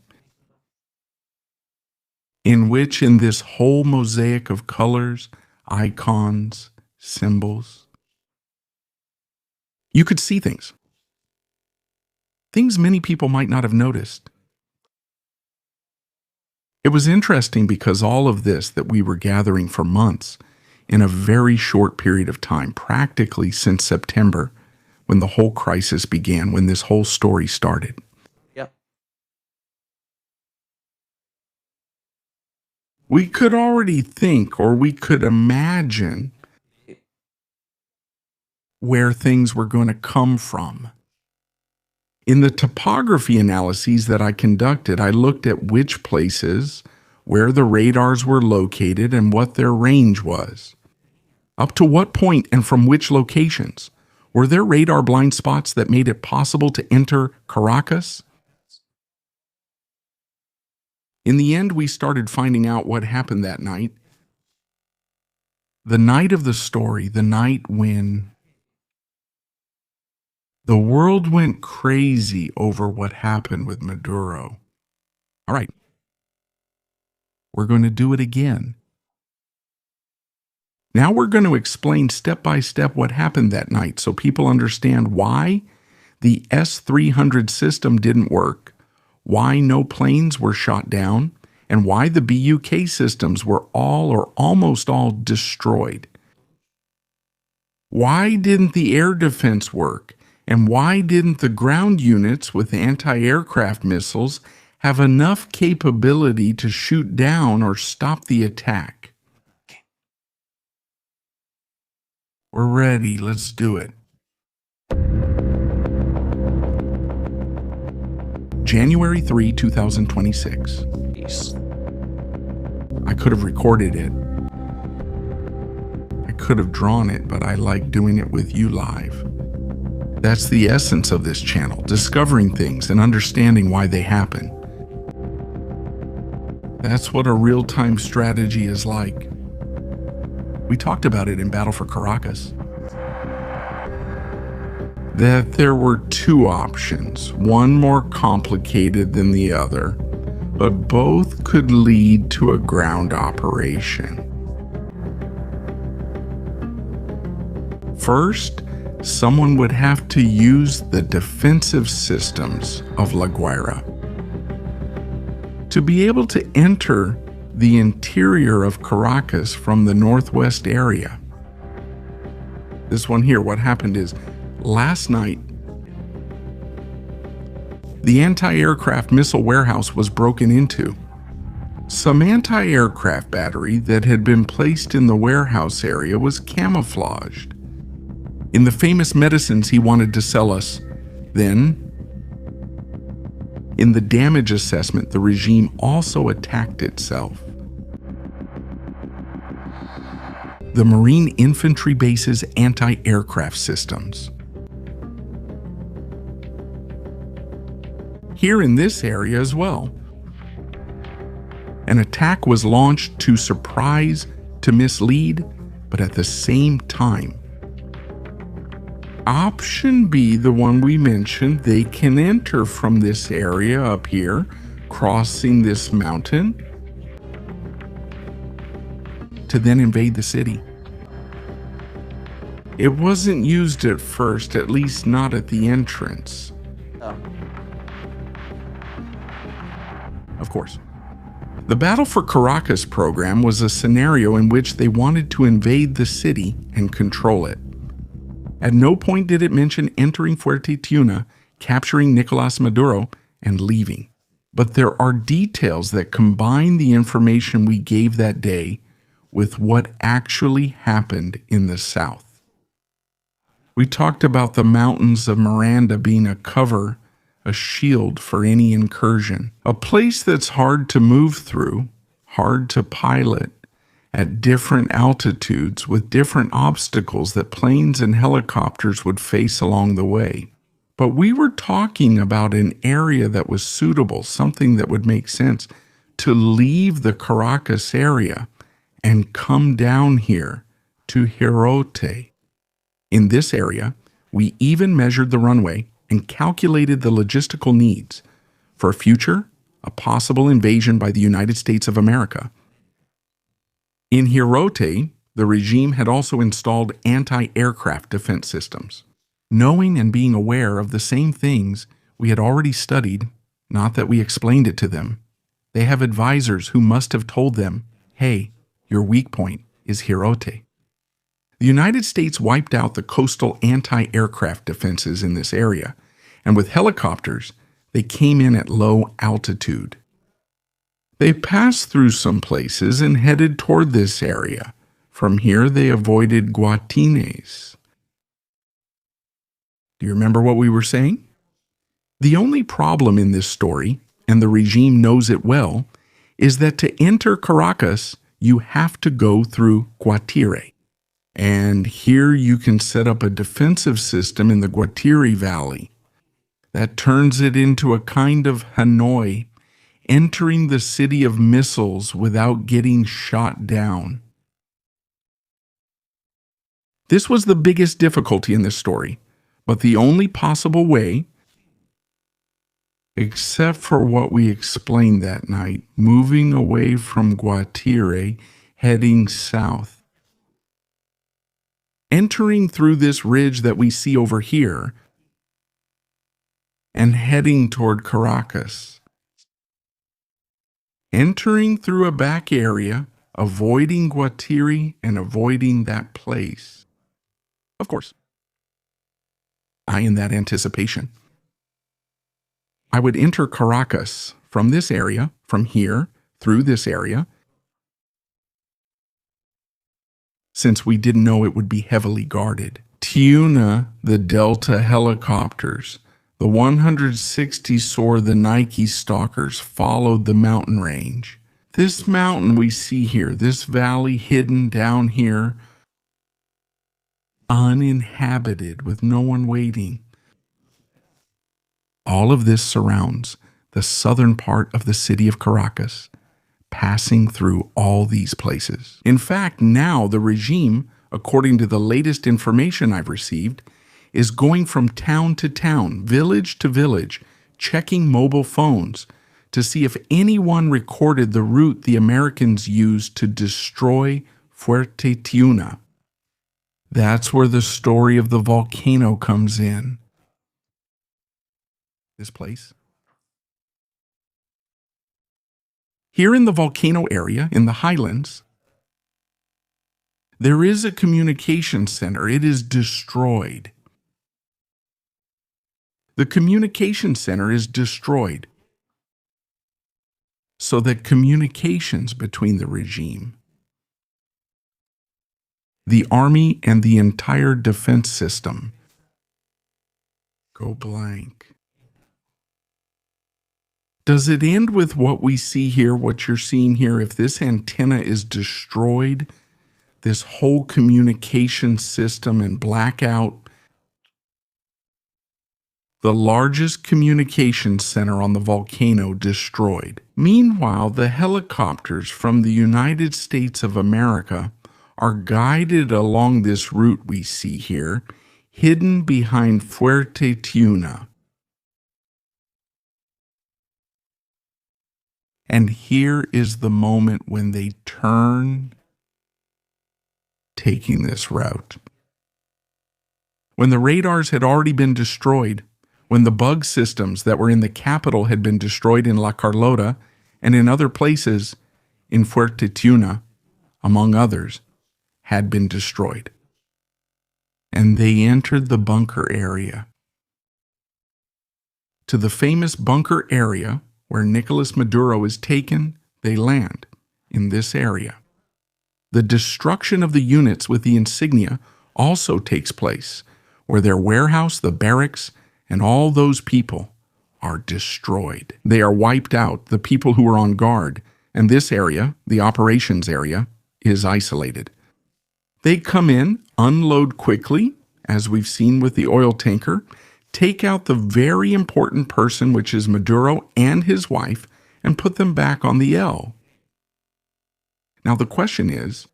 In which, in this whole mosaic of colors, icons, symbols, you could see things. Things many people might not have noticed. It was interesting because all of this that we were gathering for months in a very short period of time, practically since September, when the whole crisis began, when this whole story started. Yep. We could already think, or we could imagine, where things were going to come from. In the topography analyses that I conducted, I looked at which places, where the radars were located, and what their range was. Up to what point and from which locations? Were there radar blind spots that made it possible to enter Caracas? In the end, we started finding out what happened that night. The night of the story, the night when the world went crazy over what happened with Maduro. All right, we're going to do it again. Now we're going to explain step by step what happened that night so people understand why the S-300 system didn't work, why no planes were shot down, and why the BUK systems were all or almost all destroyed. Why didn't the air defense work? And why didn't the ground units with anti-aircraft missiles have enough capability to shoot down or stop the attack? We're ready. Let's do it. January 3, 2026. I could have recorded it. I could have drawn it, but I like doing it with you live. That's the essence of this channel, discovering things and understanding why they happen. That's what a real-time strategy is like. We talked about it in Battle for Caracas. That there were two options, one more complicated than the other, but both could lead to a ground operation. First, someone would have to use the defensive systems of La Guaira to be able to enter the interior of Caracas from the northwest area. This one here, what happened is, last night, the anti-aircraft missile warehouse was broken into. Some anti-aircraft battery that had been placed in the warehouse area was camouflaged in the famous medicines he wanted to sell us. Then, in the damage assessment, the regime also attacked itself. The Marine Infantry Base's anti-aircraft systems. Here in this area as well. An attack was launched to surprise, to mislead, but at the same time. Option B, the one we mentioned, they can enter from this area up here, crossing this mountain, to then invade the city. It wasn't used at first, at least not at the entrance. Of course. The Battle for Caracas program was a scenario in which they wanted to invade the city and control it. At no point did it mention entering Fuerte Tiuna, capturing Nicolás Maduro, and leaving. But there are details that combine the information we gave that day with what actually happened in the south. We talked about the mountains of Miranda being a cover, a shield for any incursion, a place that's hard to move through, hard to pilot, at different altitudes with different obstacles that planes and helicopters would face along the way. But we were talking about an area that was suitable, something that would make sense, to leave the Caracas area and come down here to Hirote. In this area, we even measured the runway and calculated the logistical needs for a possible invasion by the United States of America. In Hirote, the regime had also installed anti-aircraft defense systems. Knowing and being aware of the same things we had already studied, not that we explained it to them, they have advisors who must have told them, hey, your weak point is Hirote. The United States wiped out the coastal anti-aircraft defenses in this area, and with helicopters, they came in at low altitude. They passed through some places and headed toward this area. From here, they avoided Guatines. Do you remember what we were saying? The only problem in this story, and the regime knows it well, is that to enter Caracas, you have to go through Guatire. And here you can set up a defensive system in the Guatire Valley that turns it into a kind of Hanoi, entering the city of missiles without getting shot down. This was the biggest difficulty in this story, but the only possible way, except for what we explained that night, moving away from Guatire, heading south. Entering through this ridge that we see over here, and heading toward Caracas. Entering through a back area, avoiding Guatire and avoiding that place. Of course, I in that anticipation. I would enter Caracas from this area, from here, through this area, since we didn't know it would be heavily guarded. Tiuna, the Delta helicopters, the 160 SOAR, the Nike stalkers, followed the mountain range. This mountain we see here, this valley hidden down here, uninhabited with no one waiting. All of this surrounds the southern part of the city of Caracas, passing through all these places. In fact, now the regime, according to the latest information I've received, is going from town to town, village to village, checking mobile phones to see if anyone recorded the route the Americans used to destroy Fuerte Tiuna. That's where the story of the volcano comes in. This place. Here in the volcano area, in the highlands, there is a communication center. It is destroyed. The communication center is destroyed so that communications between the regime, the army, and the entire defense system go blank. Does it end with what we see here, what you're seeing here? If this antenna is destroyed, this whole communication system and blackout, the largest communication center on the volcano destroyed. Meanwhile, the helicopters from the United States of America are guided along this route we see here, hidden behind Fuerte Tiuna. And here is the moment when they turn, taking this route. When the radars had already been destroyed, when the bug systems that were in the capital had been destroyed in La Carlota and in other places in Fuerte Tiuna, among others, had been destroyed. And they entered the bunker area. To the famous bunker area where Nicolas Maduro is taken, they land in this area. The destruction of the units with the insignia also takes place, where their warehouse, the barracks, and all those people are destroyed. They are wiped out, the people who are on guard, and this area, the operations area, is isolated. They come in, unload quickly, as we've seen with the oil tanker, take out the very important person, which is Maduro and his wife, and put them back on the L. Now the question is,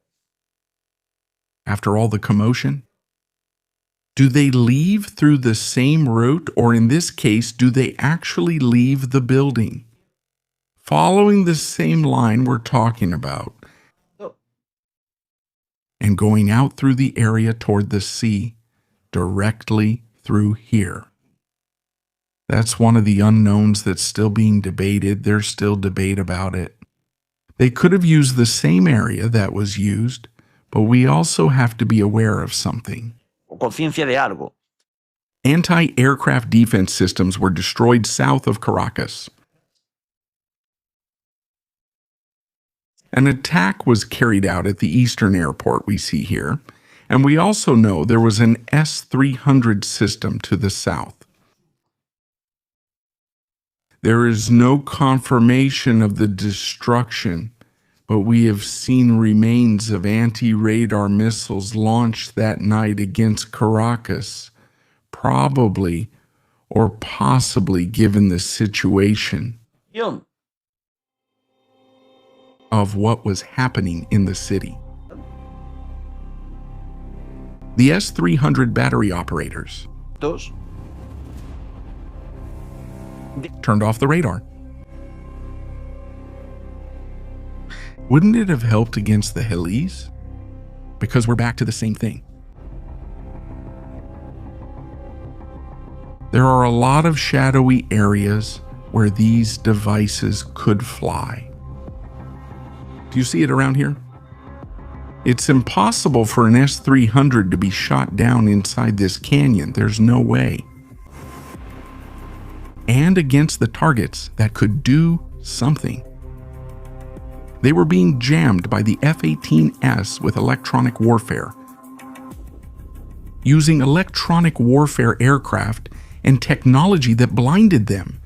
after all the commotion, do they leave through the same route, or in this case, do they actually leave the building? Following the same line we're talking about, and going out through the area toward the sea, directly through here. That's one of the unknowns that's still being debated. There's still debate about it. They could have used the same area that was used, but we also have to be aware of something. Anti-aircraft defense systems were destroyed south of Caracas. An attack was carried out at the eastern airport we see here, and we also know there was an S-300 system to the south. There is no confirmation of the destruction, but we have seen remains of anti-radar missiles launched that night against Caracas, probably or possibly given the situation of what was happening in the city. The S-300 battery operators turned off the radar. Wouldn't it have helped against the helis? Because we're back to the same thing. There are a lot of shadowy areas where these devices could fly. Do you see it around here? It's impossible for an S-300 to be shot down inside this canyon. There's no way. And against the targets that could do something. They were being jammed by the F-18S with electronic warfare. Using electronic warfare aircraft and technology that blinded them.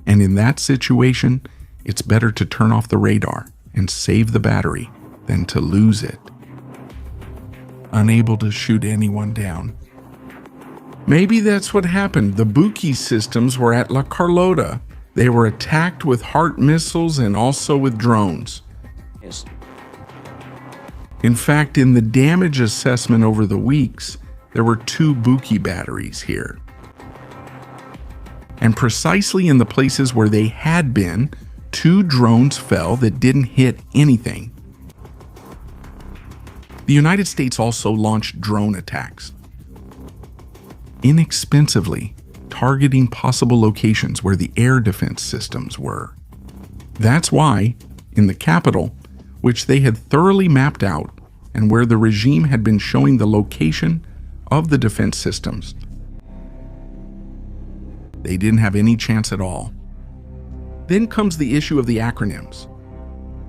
And in that situation, it's better to turn off the radar and save the battery than to lose it. Unable to shoot anyone down. Maybe that's what happened. The Buki systems were at La Carlota. They were attacked with HART missiles and also with drones. Yes. In fact, in the damage assessment over the weeks, there were 2 Buki batteries here. And precisely in the places where they had been, 2 drones fell that didn't hit anything. The United States also launched drone attacks, inexpensively targeting possible locations where the air defense systems were. That's why, in the capital, which they had thoroughly mapped out, and where the regime had been showing the location of the defense systems, they didn't have any chance at all. Then comes the issue of the acronyms.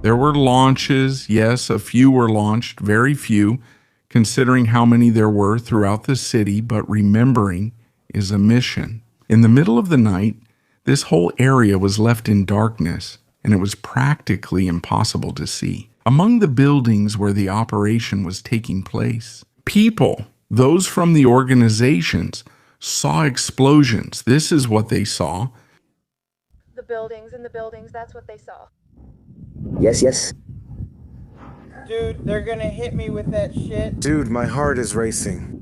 There were launches, yes, a few were launched, very few, considering how many there were throughout the city, but remembering is a mission. In the middle of the night, this whole area was left in darkness, and it was practically impossible to see. Among the buildings where the operation was taking place, people, those from the organizations, saw explosions. This is what they saw. In the buildings, that's what they saw. Yes. Dude, they're gonna hit me with that shit. Dude, my heart is racing.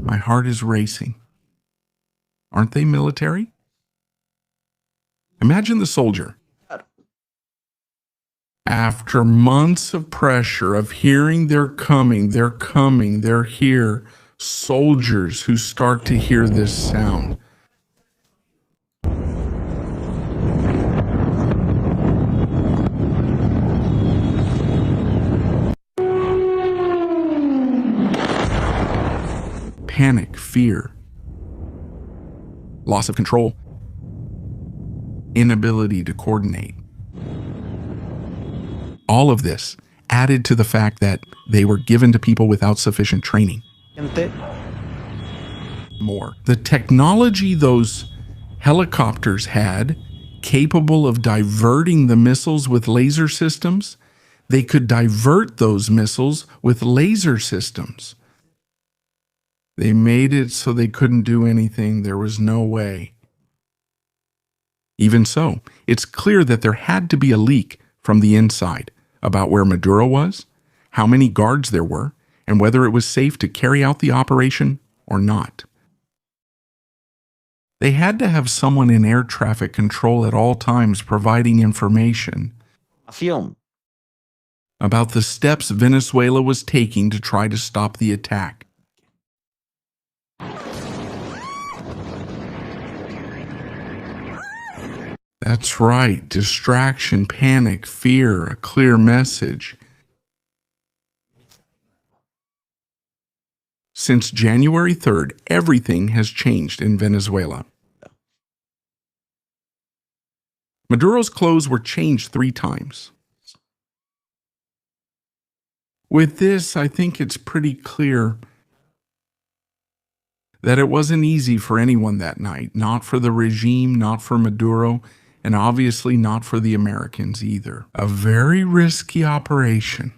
My heart is racing. Aren't they military? Imagine the soldier. After months of pressure, of hearing they're coming, they're here, soldiers who start to hear this sound. Panic, fear, loss of control, inability to coordinate. All of this added to the fact that they were given to people without sufficient training. More. The technology those helicopters had, capable of diverting the missiles with laser systems, they could divert those missiles with laser systems. They made it so they couldn't do anything. There was no way. Even so, it's clear that there had to be a leak from the inside about where Maduro was, how many guards there were, and whether it was safe to carry out the operation or not. They had to have someone in air traffic control at all times providing information about the steps Venezuela was taking to try to stop the attack. That's right, distraction, panic, fear, a clear message. Since January 3rd, everything has changed in Venezuela. Maduro's clothes were changed 3 times. With this, I think it's pretty clear that it wasn't easy for anyone that night, not for the regime, not for Maduro, and obviously not for the Americans either. A very risky operation.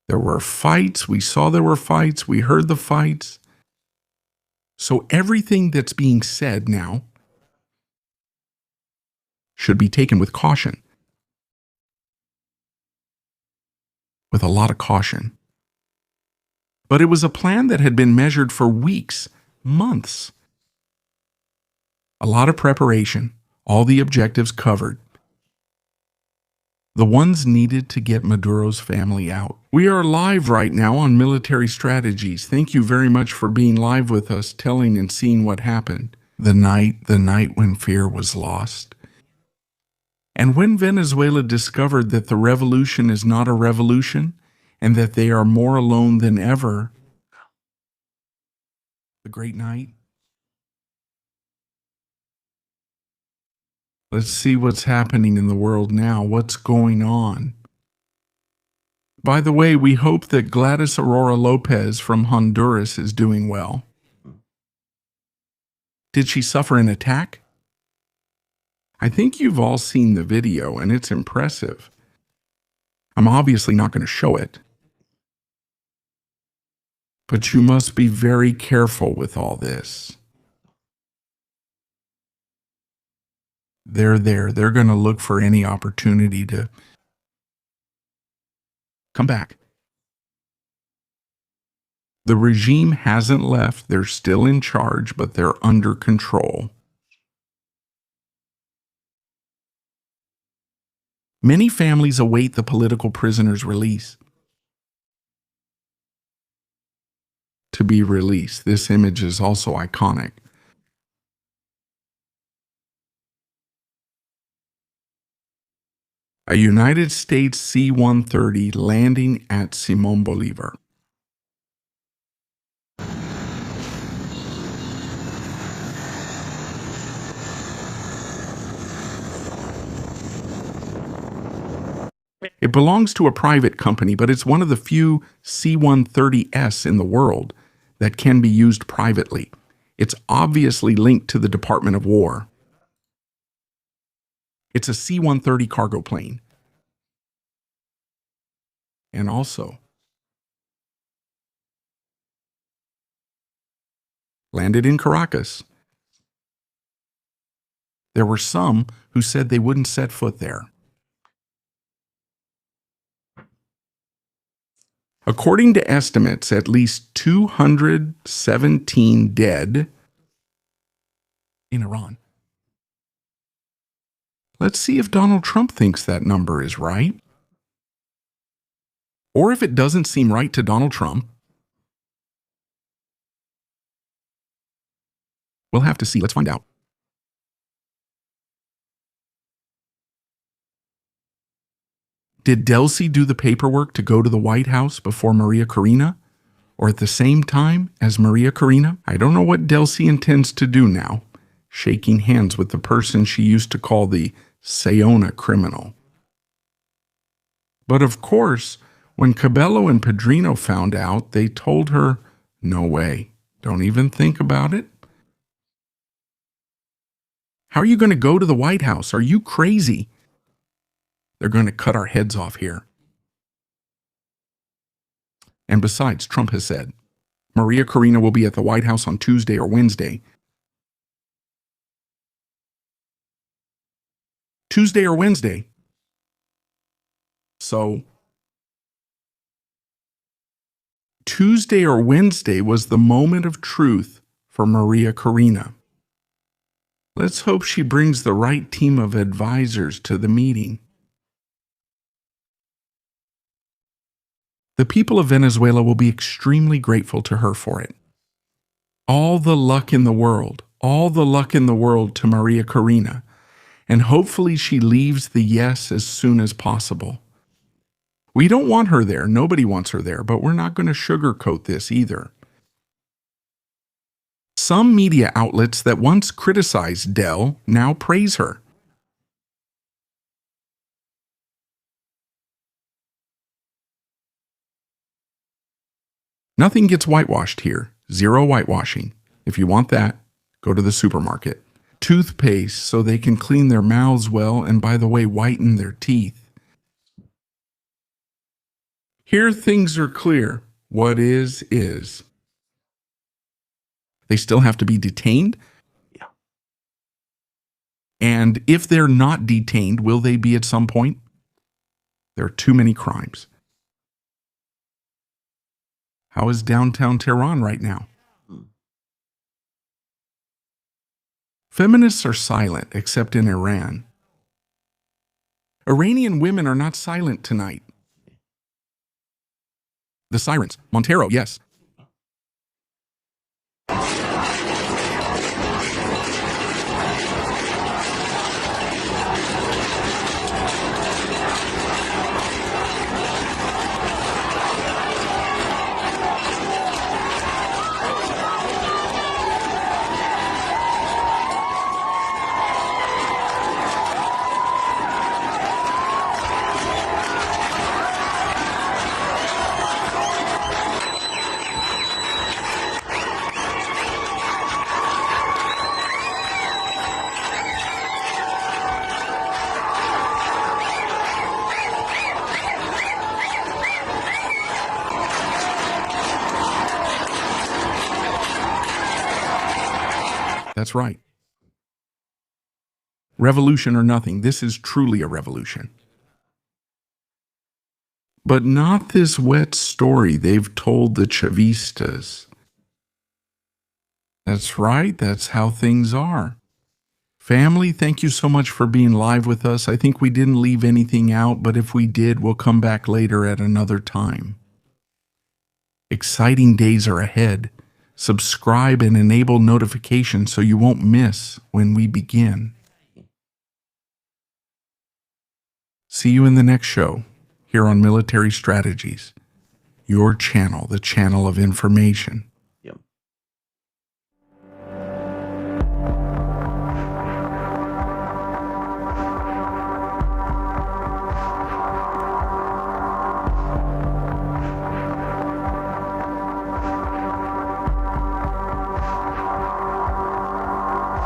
There were fights, we saw there were fights, we heard the fights. So everything that's being said now should be taken with caution. With a lot of caution. But it was a plan that had been measured for weeks, months. A lot of preparation, all the objectives covered. The ones needed to get Maduro's family out. We are live right now on Military Strategies. Thank you very much for being live with us, telling and seeing what happened. The night when fear was lost. And when Venezuela discovered that the revolution is not a revolution, and that they are more alone than ever, the great night. Let's see what's happening in the world now. What's going on? By the way, we hope that Gladys Aurora Lopez from Honduras is doing well. Did she suffer an attack? I think you've all seen the video, and it's impressive. I'm obviously not going to show it. But you must be very careful with all this. They're there. They're going to look for any opportunity to come back. The regime hasn't left. They're still in charge, but they're under control. Many families await the political prisoners' release. To be released. This image is also iconic. A United States C-130 landing at Simón Bolívar. It belongs to a private company, but it's one of the few C-130S in the world that can be used privately. It's obviously linked to the Department of War. It's a C-130 cargo plane. And also landed in Caracas. There were some who said they wouldn't set foot there. According to estimates, at least 217 dead in Iran. Let's see if Donald Trump thinks that number is right. Or if it doesn't seem right to Donald Trump. We'll have to see. Let's find out. Did Delcy do the paperwork to go to the White House before Maria Corina? Or at the same time as Maria Corina? I don't know what Delcy intends to do now, shaking hands with the person she used to call the Sayona criminal. But of course, when Cabello and Pedrino found out, they told her, no way, don't even think about it. How are you going to go to the White House? Are you crazy? They're going to cut our heads off here. And besides, Trump has said, Maria Corina will be at the White House on Tuesday or Wednesday. Tuesday or Wednesday. So, Tuesday or Wednesday was the moment of truth for Maria Corina. Let's hope she brings the right team of advisors to the meeting. The people of Venezuela will be extremely grateful to her for it. All the luck in the world to Maria Corina, and hopefully she leaves the yes as soon as possible. We don't want her there, nobody wants her there, but we're not going to sugarcoat this either. Some media outlets that once criticized Del now praise her. Nothing gets whitewashed here. Zero whitewashing. If you want that, go to the supermarket. Toothpaste so they can clean their mouths well and, by the way, whiten their teeth. Here things are clear. What is. They still have to be detained? Yeah. And if they're not detained, will they be at some point? There are too many crimes. How is downtown Tehran right now? Feminists are silent, except in Iran. Iranian women are not silent tonight. The sirens. Montero, yes. That's right. Revolution or nothing, this is truly a revolution. But not this wet story they've told the Chavistas. That's right, that's how things are. Family, thank you so much for being live with us. I think we didn't leave anything out, but if we did, we'll come back later at another time. Exciting days are ahead. Subscribe and enable notifications so you won't miss when we begin. See you in the next show here on Military Strategies, your channel, the channel of information.